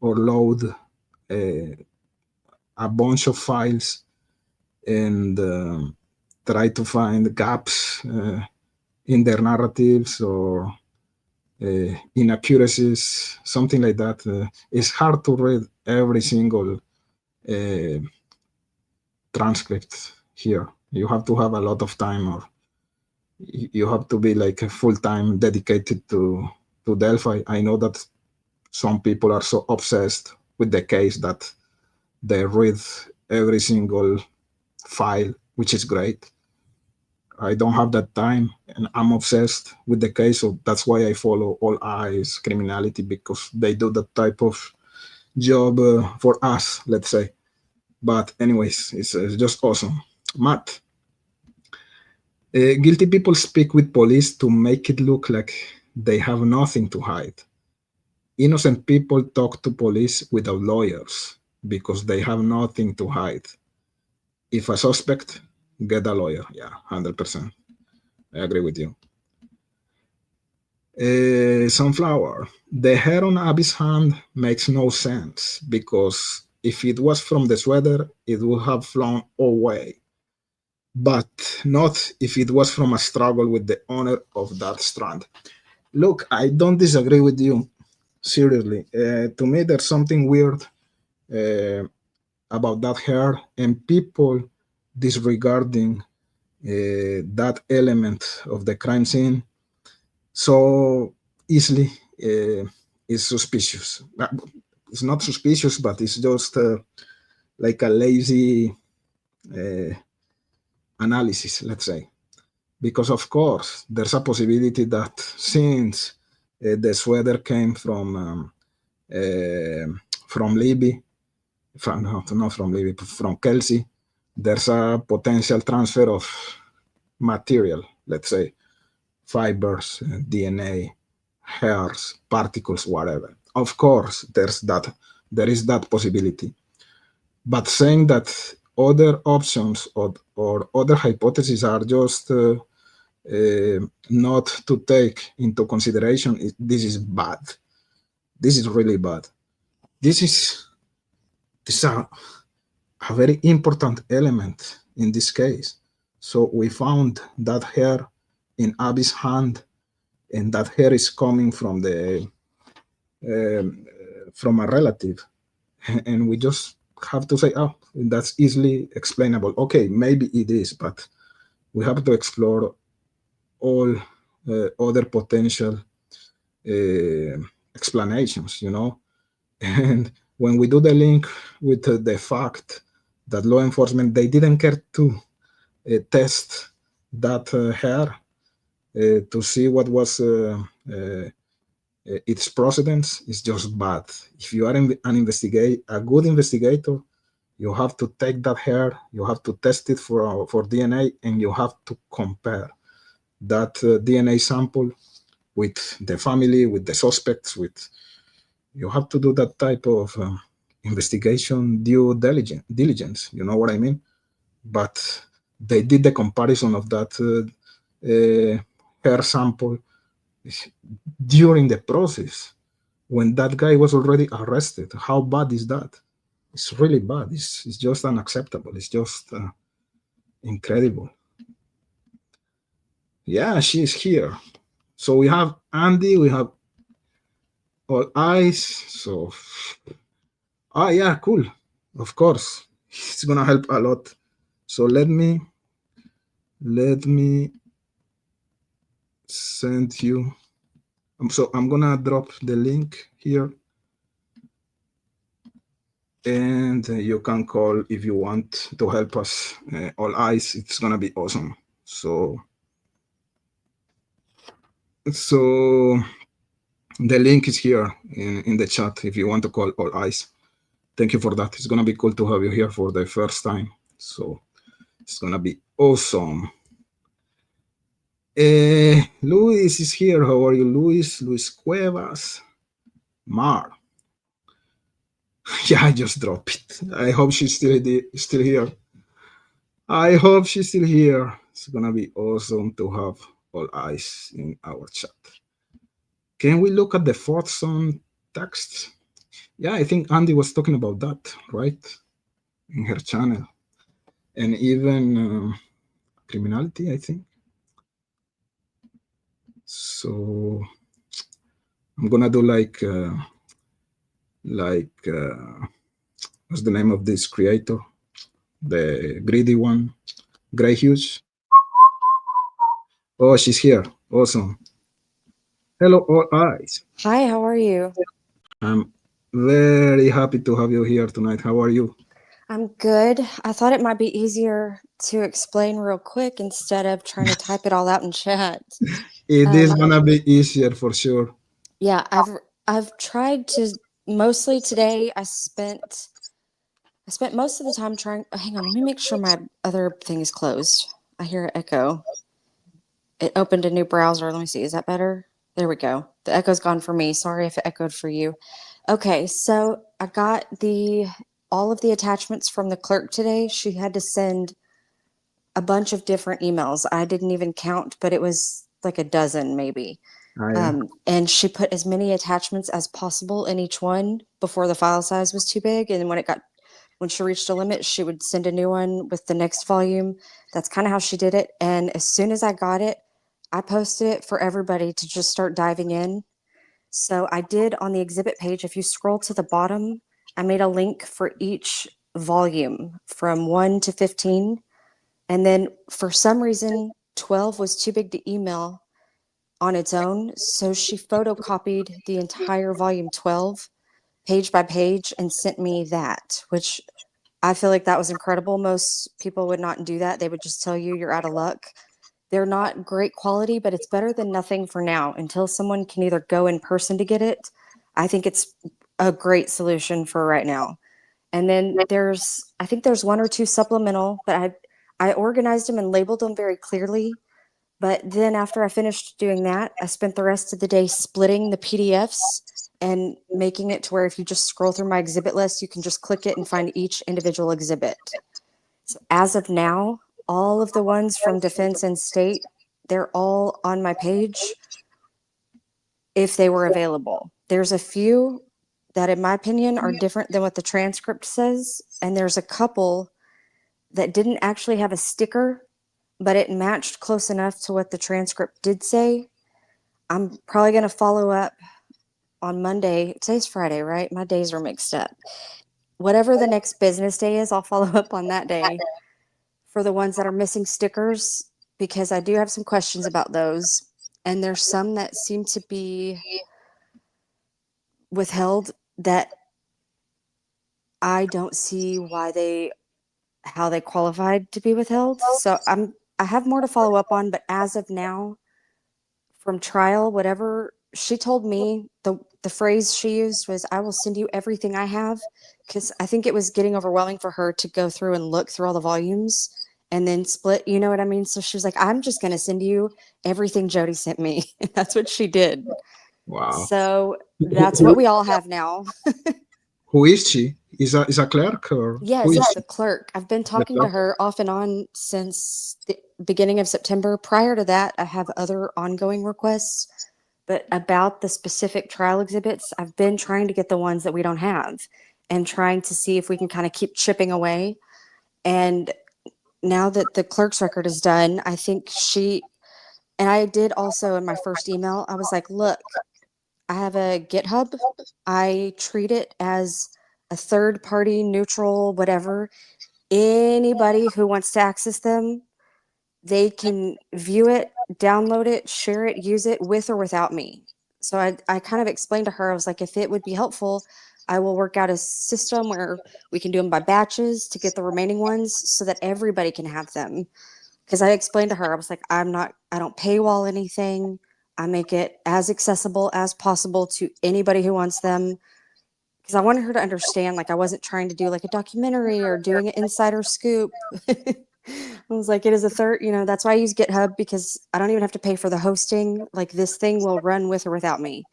or load uh, a bunch of files and try to find gaps in their narratives or inaccuracies, something like that. It's hard to read every single uh, transcript here. You have to have a lot of time, or you have to be like full time dedicated to Delphi. I know that some people are so obsessed with the case that they read every single file, which is great. I don't have that time, and I'm obsessed with the case, so that's why I follow All Eyes Criminality, because they do that type of job for us, let's say. But anyways, it's just awesome. Matt, guilty people speak with police to make it look like they have nothing to hide. Innocent people talk to police without lawyers because they have nothing to hide. If a suspect, get a lawyer. Yeah, 100%. I agree with you. Sunflower. The hair on Abby's hand makes no sense because if it was from the sweater, it would have flown away. But not if it was from a struggle with the owner of that strand. Look, I don't disagree with you. Seriously. To me, there's something weird uh, about that hair and people disregarding that element of the crime scene so easily is suspicious. It's not suspicious, but it's just like a lazy uh, analysis, let's say. Because, of course, there's a possibility that since the sweater came from Libby, not from Libby, from Kelsey, there's a potential transfer of material, let's say, fibers, DNA, hairs, particles, whatever. Of course, there is that possibility. But saying that other options or other hypotheses are just not to take into consideration, this is bad. This is really bad. This is a very important element in this case. So we found that hair in Abby's hand, and that hair is coming um, from a relative, and we just have to say, oh, that's easily explainable. Okay, maybe it is, but we have to explore all other potential explanations, you know. And when we do the link with the fact that law enforcement, they didn't care to test that hair to see what was its precedence, is just bad. If you are a good investigator, you have to take that hair, you have to test it for DNA, and you have to compare that DNA sample with the family, with the suspects, with you have to do that type of investigation due diligence. You know what I mean? But they did the comparison of that hair sample during the process when that guy was already arrested. How bad is that? It's really bad. It's just unacceptable. It's just incredible. Yeah, she's here. So we have Andy, we have All Eyes. So, yeah, cool. Of course, it's gonna help a lot. So let me send you. So I'm gonna drop the link here, and you can call if you want to help us. All Eyes, it's gonna be awesome. So The link is here in the chat if you want to call All Eyes. Thank you for that. It's gonna be cool to have you here for the first time. So it's gonna be awesome. Luis is here. How are you, Luis? Luis Cuevas. Mar. Yeah, I just dropped it. I hope she's still here. I hope she's still here. It's gonna be awesome to have all eyes in our chat. Can we look at the thoughts on text? Yeah, I think Andy was talking about that, right? In her channel. And even criminality, I think. So I'm gonna do what's the name of this creator? The greedy one, Gray Hughes. Oh, she's here. Awesome. Hello, all eyes. Hi, how are you? I'm very happy to have you here tonight. How are you? I'm good. I thought it might be easier to explain real quick instead of trying to type it all out in chat. It is Um, gonna be easier for sure. yeah, I've tried to mostly today I spent most of the time trying hang on, let me make sure my other thing is closed. I hear an echo. It opened a new browser. Let me see. Is that better? There we go. The echo's gone for me. Sorry if it echoed for you. Okay, so I got the all of the attachments from the clerk today. She had to send a bunch of different emails. I didn't even count, but it was like a dozen maybe. Ah, yeah. And she put as many attachments as possible in each one before the file size was too big. And when she reached a limit, she would send a new one with the next volume. That's kind of how she did it. And as soon as I got it, I posted it for everybody to just start diving in. So I did on the exhibit page, if you scroll to the bottom, I made a link for each volume from 1 to 15. And then for some reason, 12 was too big to email on its own. So she photocopied the entire volume 12 page by page and sent me that, which I feel like that was incredible. Most people would not do that. They would just tell you you're out of luck. They're not great quality, but it's better than nothing for now until someone can either go in person to get it. I think it's a great solution for right now. And then I think there's one or two supplemental, but I organized them and labeled them very clearly. But then after I finished doing that, I spent the rest of the day splitting the PDFs and making it to where if you just scroll through my exhibit list, you can just click it and find each individual exhibit. So as of now, all of the ones from defense and state, they're all on my page if they were available. There's a few that, in my opinion, are different than what the transcript says. And there's a couple that didn't actually have a sticker, but it matched close enough to what the transcript did say. I'm probably going to follow up on Monday. Today's Friday, right? My days are mixed up. Whatever the next business day is, I'll follow up on that day for the ones that are missing stickers, because I do have some questions about those. And there's some that seem to be withheld that I don't see how they qualified to be withheld. So I have more to follow up on, but as of now, from trial, whatever she told me, the phrase she used was, I will send you everything I have, because I think it was getting overwhelming for her to go through and look through all the volumes and then split, you know what I mean? So she was like, I'm just going to send you everything Jody sent me. And that's what she did. Wow. So Who, that's what who, we all have now. who is she? Is a clerk or who Yes, is it's she? the clerk. I've been The talking to clerk? her off and on since the beginning of September. Prior to that, I have other ongoing requests, but about the specific trial exhibits, I've been trying to get the ones that we don't have and trying to see if we can kind of keep chipping away. And now that the clerk's record is done, I think and I did also in my first email, I was like, look, I have a GitHub. I treat it as a third party, neutral, whatever. Anybody who wants to access them, they can view it, download it, share it, use it with or without me. So I kind of explained to her, I was like, if it would be helpful, I will work out a system where we can do them by batches to get the remaining ones so that everybody can have them. Because I explained to her, I was like, I don't paywall anything. I make it as accessible as possible to anybody who wants them, because I wanted her to understand, like, I wasn't trying to do like a documentary or doing an insider scoop. I was like, it is a third, that's why I use GitHub, because I don't even have to pay for the hosting. Like, this thing will run with or without me.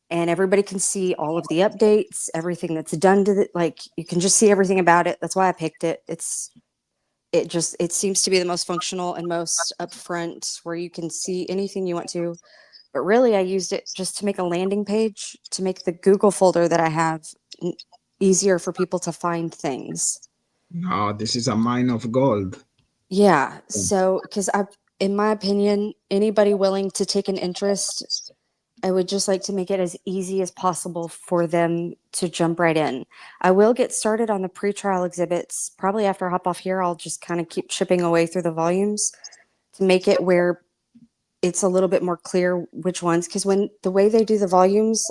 And everybody can see all of the updates, everything that's done to it. Like, you can just see everything about it. That's why I picked it. It seems to be the most functional and most upfront, where you can see anything you want to. But really, I used it just to make a landing page, to make the Google folder that I have easier for people to find things. No, this is a mine of gold. Yeah. So, because in my opinion, anybody willing to take an interest, I would just like to make it as easy as possible for them to jump right in. I will get started on the pre-trial exhibits. Probably after I hop off here, I'll just kind of keep chipping away through the volumes to make it where it's a little bit more clear which ones, because when the way they do the volumes,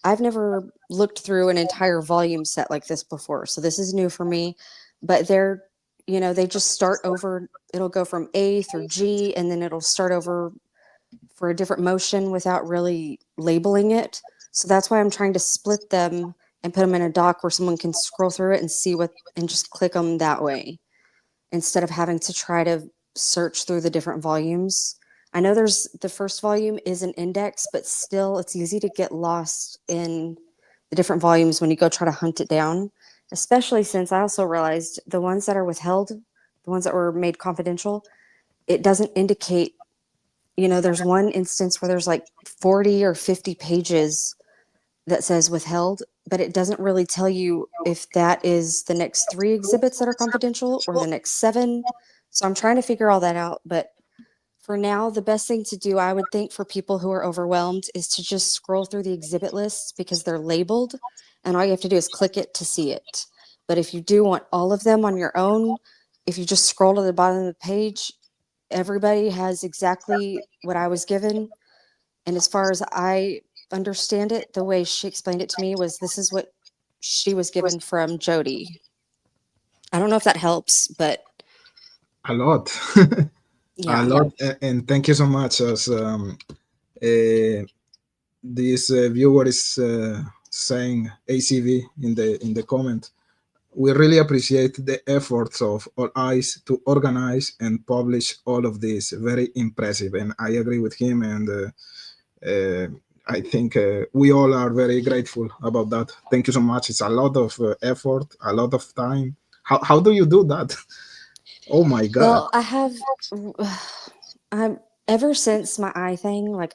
I've never looked through an entire volume set like this before. So this is new for me, but they just start over. It'll go from A through G, and then it'll start over for a different motion without really labeling it. So that's why I'm trying to split them and put them in a doc where someone can scroll through it and see and just click them that way, instead of having to try to search through the different volumes. I know the first volume is an index, but still it's easy to get lost in the different volumes when you go try to hunt it down, especially since I also realized the ones that are withheld, the ones that were made confidential, it doesn't indicate, there's one instance where there's like 40 or 50 pages that says withheld, but it doesn't really tell you if that is the next 3 exhibits that are confidential or the next 7. So I'm trying to figure all that out. But for now, the best thing to do, I would think, for people who are overwhelmed, is to just scroll through the exhibit lists, because they're labeled and all you have to do is click it to see it. But if you do want all of them on your own, if you just scroll to the bottom of the page, everybody has exactly what I was given. And as far as I understand it, the way she explained it to me was, this is what she was given from Jody. I don't know if that helps, but A lot. A yeah. lot. And thank you so much. As this viewer is saying ACV in the comment, we really appreciate the efforts of all eyes to organize and publish all of this. Very impressive, and I agree with him. And I think we all are very grateful about that. Thank you so much. It's a lot of effort, a lot of time. How do you do that? Oh my God. Well, I'm ever since my eye thing, like,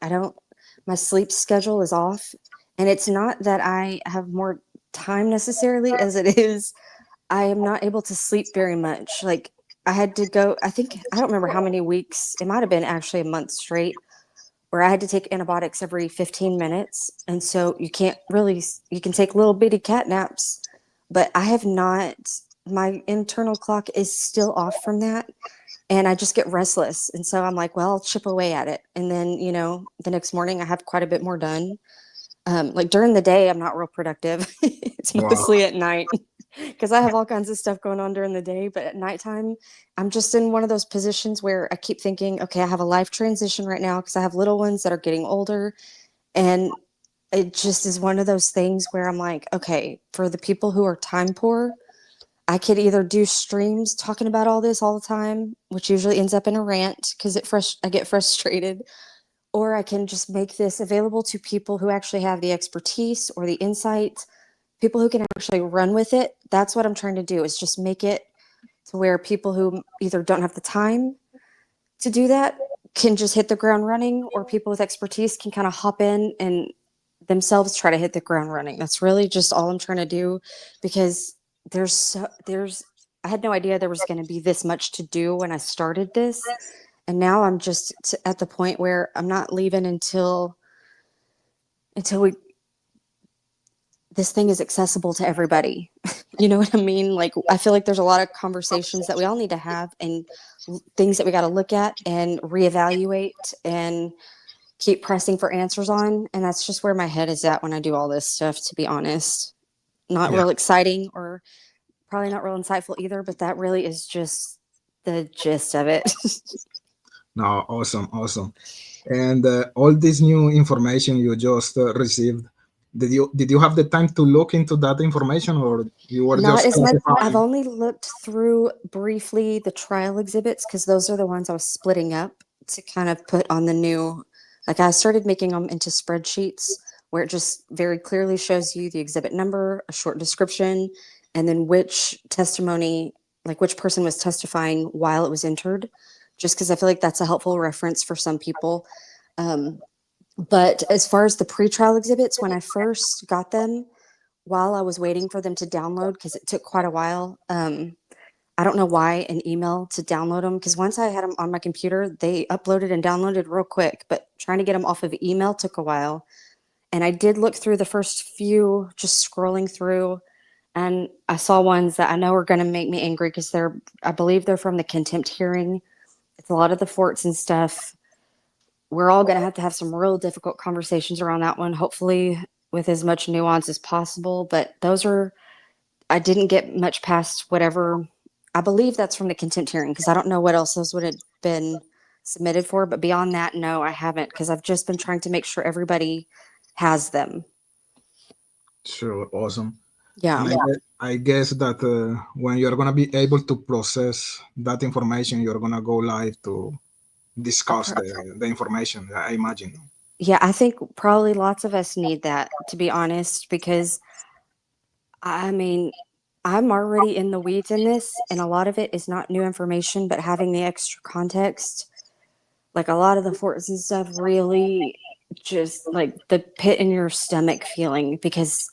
my sleep schedule is off, and it's not that I have more time necessarily as it is I am not able to sleep very much. Like, I had to go, I don't remember how many weeks, it might have been actually a month straight, where I had to take antibiotics every 15 minutes. And so you can take little bitty cat naps, but I have not, my internal clock is still off from that. And I just get restless. And so I'm like, well, I'll chip away at it. And then, the next morning I have quite a bit more done. Like, during the day, I'm not real productive. It's Wow. mostly at night, because I have all kinds of stuff going on during the day. But at nighttime, I'm just in one of those positions where I keep thinking, okay, I have a life transition right now, because I have little ones that are getting older. And it just is one of those things where I'm like, okay, for the people who are time poor, I could either do streams talking about all this all the time, which usually ends up in a rant because I get frustrated, or I can just make this available to people who actually have the expertise or the insight, people who can actually run with it. That's what I'm trying to do, is just make it to where people who either don't have the time to do that can just hit the ground running, or people with expertise can kind of hop in and themselves try to hit the ground running. That's really just all I'm trying to do, because I had no idea there was going to be this much to do when I started this. And now I'm just at the point where I'm not leaving until this thing is accessible to everybody. You know what I mean? Like, I feel like there's a lot of conversations that we all need to have, and things that we got to look at and reevaluate and keep pressing for answers on. And that's just where my head is at when I do all this stuff, to be honest. Not Yeah. real exciting, or probably not real insightful either, but that really is just the gist of it. No, awesome. And all this new information you just received, did you have the time to look into that information, or you were Not just as much. I've classifying? only looked through briefly the trial exhibits because those are the ones I was splitting up to kind of put on the new. Like I started making them into spreadsheets where it just very clearly shows you the exhibit number, a short description, and then which testimony, like which person was testifying while it was entered, just because I feel like that's a helpful reference for some people. Um, but as far as the pretrial exhibits, when I first got them, while I was waiting for them to download, because it took quite a while, I don't know why an email to download them, because once I had them on my computer, they uploaded and downloaded real quick, but trying to get them off of email took a while. And I did look through the first few, just scrolling through, and I saw ones that I know are going to make me angry because I believe they're from the contempt hearing. It's a lot of the forts and stuff. We're all going to have some real difficult conversations around that one, hopefully with as much nuance as possible. But those are, I didn't get much past whatever. I believe that's from the contempt hearing because I don't know what else those would have been submitted for. But beyond that, no, I haven't, because I've just been trying to make sure everybody has them. Sure, awesome. Yeah. And I guess that when you're gonna be able to process that information, you're gonna go live to discuss the information. I imagine. Yeah, I think probably lots of us need that, to be honest, because I mean, I'm already in the weeds in this, and a lot of it is not new information, but having the extra context. Like a lot of the forts and stuff really just like the pit in your stomach feeling, because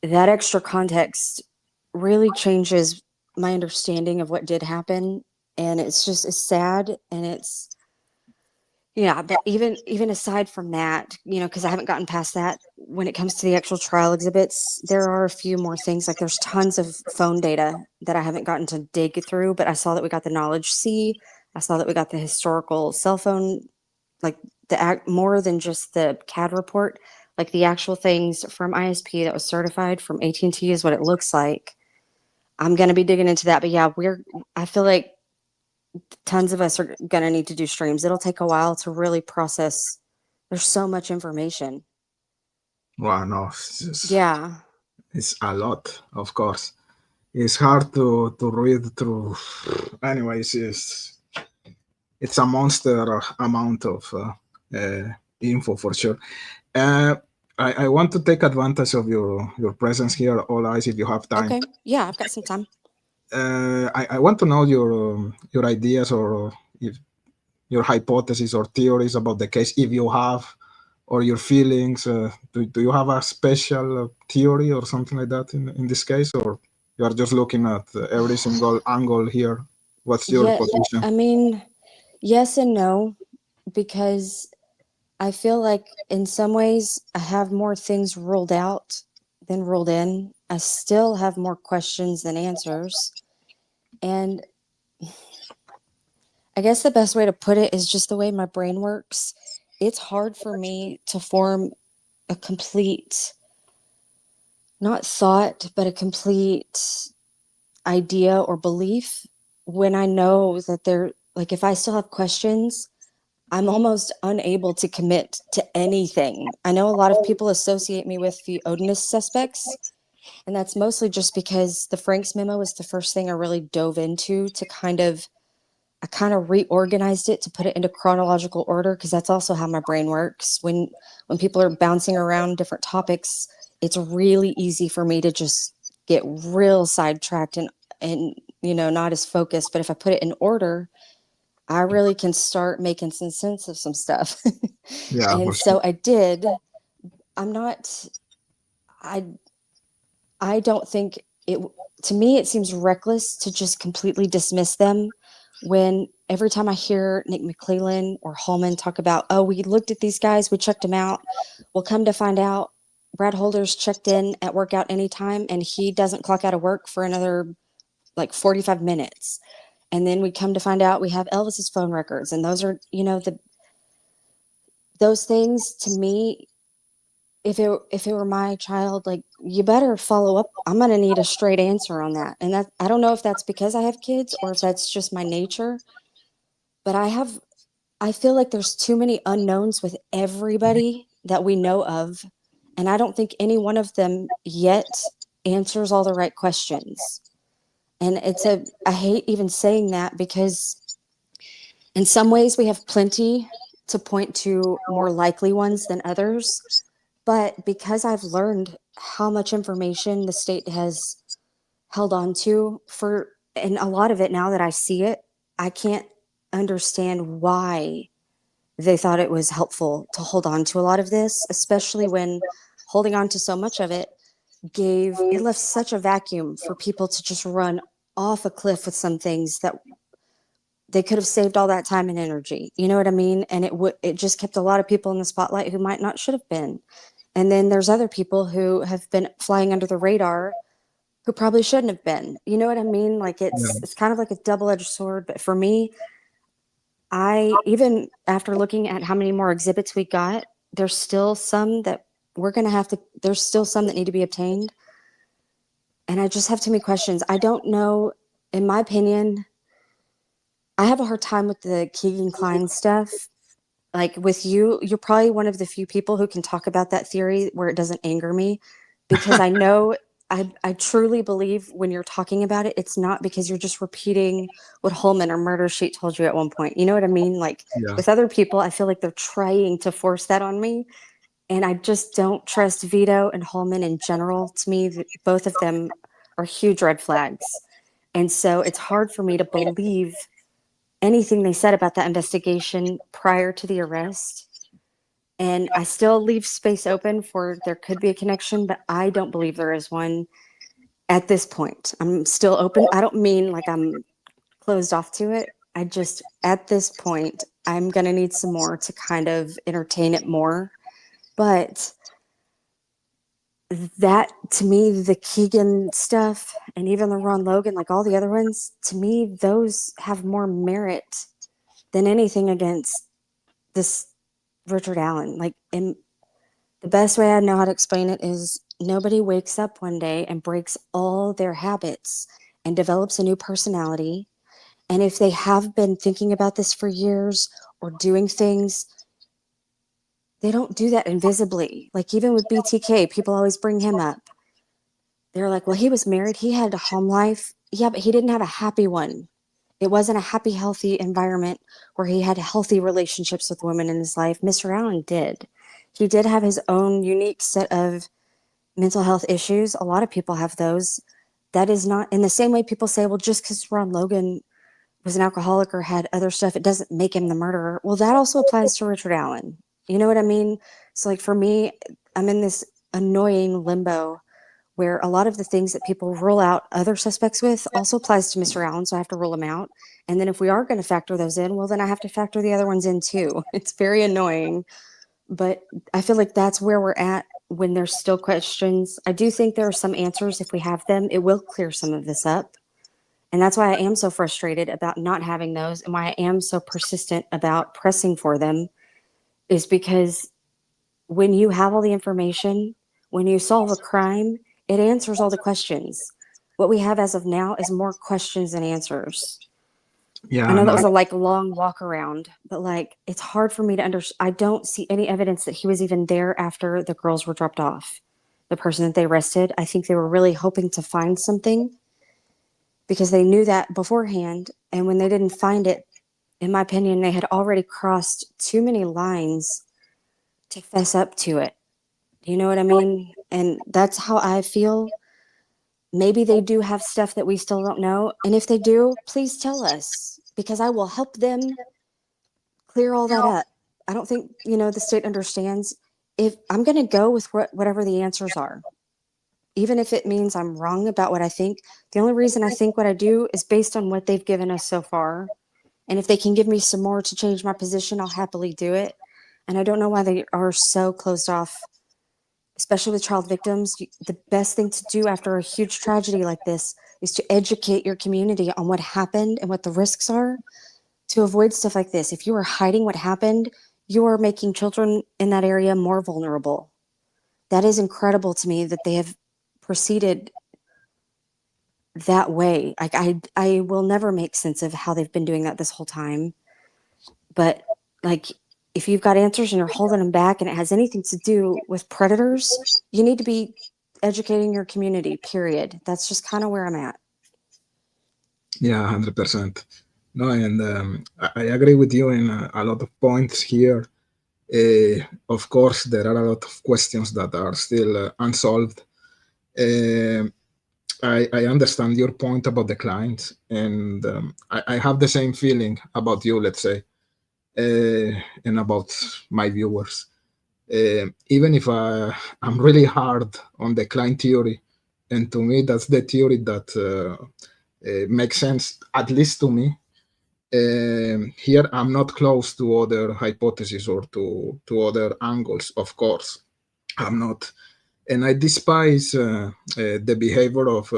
that extra context really changes my understanding of what did happen. And it's sad, and it's, yeah, but even aside from that, because I haven't gotten past that, when it comes to the actual trial exhibits, there are a few more things. Like there's tons of phone data that I haven't gotten to dig through, but I saw that we got the knowledge C. I saw that we got the historical cell phone, like more than just the CAD report, like the actual things from ISP that was certified from AT&T is what it looks like. I'm going to be digging into that, but yeah, I feel like tons of us are going to need to do streams. It'll take a while to really process. There's so much information. Wow, no, Yeah. it's a lot, of course. It's hard to read through. Anyways, it's a monster amount of info for sure. Uh, I want to take advantage of your presence here, all eyes, if you have time. Okay. Yeah, I've got some time. I want to know your ideas, or if your hypotheses or theories about the case, if you have, or your feelings. Do you have a special theory or something like that in this case, or you are just looking at every single angle here? What's your Yeah, position? I mean, yes and no, because I feel like in some ways I have more things ruled out than ruled in. I still have more questions than answers. And I guess the best way to put it is just the way my brain works. It's hard for me to form a complete, not thought, but a complete idea or belief when I know that like if I still have questions, I'm almost unable to commit to anything. I know a lot of people associate me with the Odinist suspects, and that's mostly just because the Franks memo was the first thing I really dove into to I kind of reorganized it to put it into chronological order, because that's also how my brain works. When people are bouncing around different topics, it's really easy for me to just get real sidetracked and not as focused. But if I put it in order, I really can start making some sense of some stuff. Yeah, And for sure. so I did. I'm not I don't think it, to me, it seems reckless to just completely dismiss them when every time I hear Nick McClellan or Holman talk about, oh, we looked at these guys, we checked them out. Well, come to find out, Brad Holder's checked in at workout anytime, and he doesn't clock out of work for another like 45 minutes. And then we come to find out we have Elvis's phone records, and those are, those things to me, if it were my child, like, you better follow up. I'm going to need a straight answer on that. And that, I don't know if that's because I have kids or if that's just my nature, but I feel like there's too many unknowns with everybody that we know of, and I don't think any one of them yet answers all the right questions. And I hate even saying that because in some ways we have plenty to point to more likely ones than others. But because I've learned how much information the state has held on to and a lot of it now that I see it, I can't understand why they thought it was helpful to hold on to a lot of this, especially when holding on to so much of it left such a vacuum for people to just run off a cliff with some things that they could have saved all that time and energy. You know what I mean? And it just kept a lot of people in the spotlight who might not should have been. And then there's other people who have been flying under the radar who probably shouldn't have been. You know what I mean? Like Yeah. it's kind of like a double-edged sword. But for me, even after looking at how many more exhibits we got, there's still some that there's still some that need to be obtained. And I just have too many questions. I don't know, in my opinion, I have a hard time with the Keegan Klein stuff. Like with you, you're probably one of the few people who can talk about that theory where it doesn't anger me, because I know I truly believe when you're talking about it, it's not because you're just repeating what Holman or Murder Sheet told you at one point. You know what I mean? Like Yeah. with other people, I feel like they're trying to force that on me. And I just don't trust Vito and Holman in general. To me, both of them are huge red flags. And so it's hard for me to believe anything they said about that investigation prior to the arrest. And I still leave space open for there could be a connection, but I don't believe there is one at this point. I'm still open. I don't mean like I'm closed off to it. I just, at this point, I'm going to need some more to kind of entertain it more. But that, to me, the Keegan stuff and even the Ron Logan, like all the other ones, to me, those have more merit than anything against this Richard Allen. Like, the best way I know how to explain it is nobody wakes up one day and breaks all their habits and develops a new personality. And if they have been thinking about this for years or doing things, they don't do that invisibly. Like even with BTK, people always bring him up. They're like, well, he was married. He had a home life. Yeah, but he didn't have a happy one. It wasn't a happy, healthy environment where he had healthy relationships with women in his life. Mr. Allen did. He did have his own unique set of mental health issues. A lot of people have those. That is not in the same way people say, well, just because Ron Logan was an alcoholic or had other stuff, it doesn't make him the murderer. Well, that also applies to Richard Allen. You know what I mean? So like for me, I'm in this annoying limbo where a lot of the things that people rule out other suspects with also applies to Mr. Allen, so I have to rule him out. And then if we are going to factor those in, well, then I have to factor the other ones in too. It's very annoying, but I feel like that's where we're at when there's still questions. I do think there are some answers. If we have them, it will clear some of this up. And that's why I am so frustrated about not having those, and why I am so persistent about pressing for them, is because when you have all the information, when you solve a crime, it answers all the questions. What we have as of now is more questions than answers. Yeah, I know and that was a like long walk around, but like it's hard for me to understand. I don't see any evidence that he was even there after the girls were dropped off. The person that they arrested, I think they were really hoping to find something because they knew that beforehand. And when they didn't find it, in my opinion, they had already crossed too many lines to fess up to it. You know what I mean? And that's how I feel. Maybe they do have stuff that we still don't know. And if they do, please tell us, because I will help them clear all that up. I don't think, the state understands. If I'm going to go with whatever the answers are, even if it means I'm wrong about what I think, the only reason I think what I do is based on what they've given us so far. And if they can give me some more to change my position, I'll happily do it. And I don't know why they are so closed off, especially with child victims. The best thing to do after a huge tragedy like this is to educate your community on what happened and what the risks are to avoid stuff like this. If you are hiding what happened, you are making children in that area more vulnerable. That is incredible to me that they have proceeded that way. Like I will never make sense of how they've been doing that this whole time. But like, if you've got answers and you're holding them back and it has anything to do with predators, you need to be educating your community, period. That's just kind of where I'm at. Yeah, 100%. No, and I agree with you in a lot of points here. Of course, there are a lot of questions that are still unsolved. Uh, I understand your point about the clients, and I have the same feeling about you, let's say, and about my viewers. Even if I'm really hard on the client theory, and to me, that's the theory that makes sense, at least to me. Here, I'm not close to other hypotheses or to other angles, of course. I'm not. And I despise the behavior of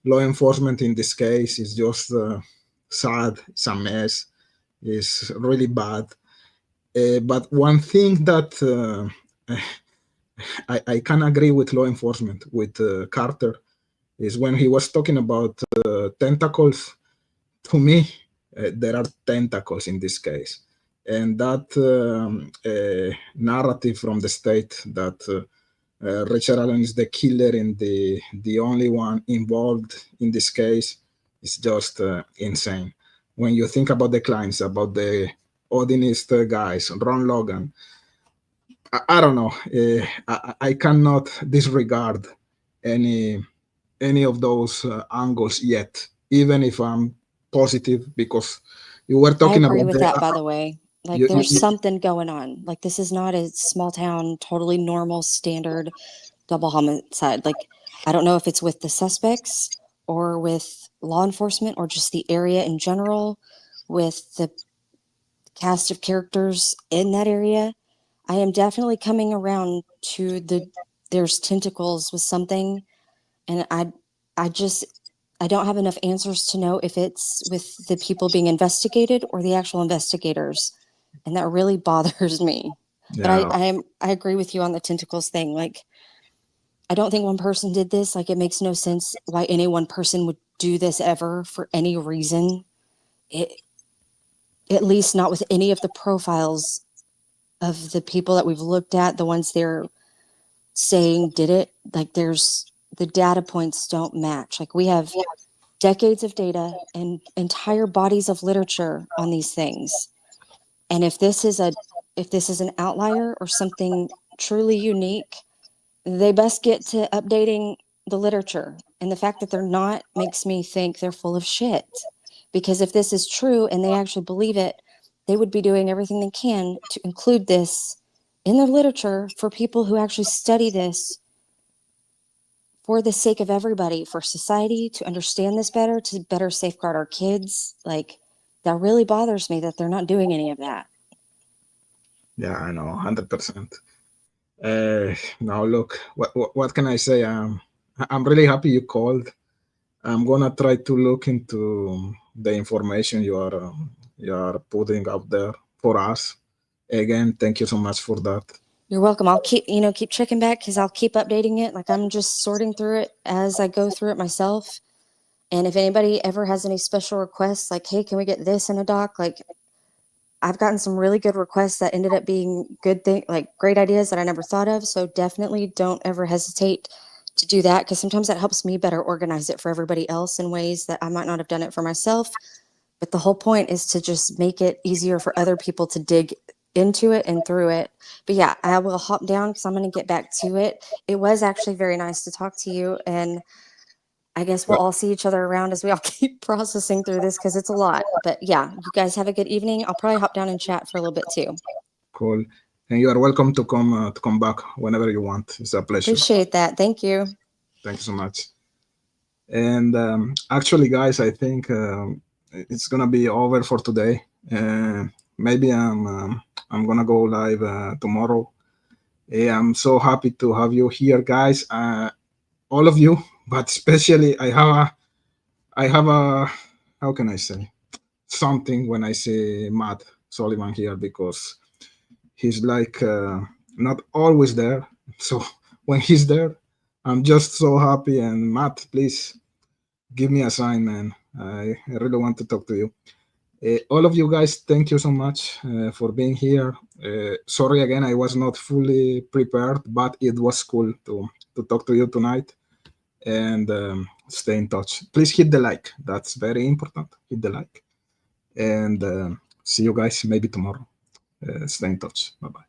law enforcement in this case. It's just sad. It's a mess. It's really bad. But one thing that I can agree with law enforcement, with Carter, is when he was talking about tentacles. To me, there are tentacles in this case. And that narrative from the state that Richard Allen is the killer and the only one involved in this case is just insane. When you think about the clients, about the Odinist guys, Ron Logan, I don't know. I cannot disregard any any of those angles yet, even if I'm positive, because you were I talking agree about with the that, by the way. Like, you, you, there's something going on. Like, this is not a small town, totally normal, standard double homicide. Like, I don't know if it's with the suspects or with law enforcement or just the area in general, with the cast of characters in that area. I am definitely coming around to there's tentacles with something, and I just I don't have enough answers to know if it's with the people being investigated or the actual investigators, and that really bothers me. But yeah, I agree with you on the tentacles thing. Like, I don't think one person did this. Like, it makes no sense why any one person would do this ever for any reason. It, at least not with any of the profiles of the people that we've looked at, the ones they're saying did it. Like, the data points don't match. Like, we have decades of data and entire bodies of literature on these things. And if this is an outlier or something truly unique, they best get to updating the literature. And the fact that they're not makes me think they're full of shit. Because if this is true and they actually believe it, they would be doing everything they can to include this in their literature for people who actually study this for the sake of everybody, for society to understand this better, to better safeguard our kids. Like, that really bothers me that they're not doing any of that. yeah, I know, 100%. Now look, what can I say? I'm really happy you called. I'm gonna try to look into the information you are putting out there for us. Again, thank you so much for that. You're welcome. I'll keep checking back because I'll keep updating it. Like, I'm just sorting through it as I go through it myself. And if anybody ever has any special requests, like, hey, can we get this in a doc? Like, I've gotten some really good requests that ended up being like great ideas that I never thought of. So definitely don't ever hesitate to do that, because sometimes that helps me better organize it for everybody else in ways that I might not have done it for myself. But the whole point is to just make it easier for other people to dig into it and through it. But yeah, I will hop down because I'm going to get back to it. It was actually very nice to talk to you, and I guess we'll all see each other around as we all keep processing through this because it's a lot. But yeah, you guys have a good evening. I'll probably hop down and chat for a little bit too. Cool. And you are welcome to come back whenever you want. It's a pleasure. Appreciate that. Thank you. Thank you so much. And actually, guys, I think it's gonna be over for today. Maybe I'm gonna go live tomorrow. I'm so happy to have you here, guys. All of you, but especially I have a how can I say something when I say Matt Sullivan here, because he's like not always there. So when he's there, I'm just so happy. And Matt, please give me a sign, man. I really want to talk to you. All of you guys, thank you so much for being here. Sorry again, I was not fully prepared, but it was cool to talk to you tonight. And stay in touch. Please hit the like. That's very important. Hit the like. And see you guys maybe tomorrow. Stay in touch. Bye-bye.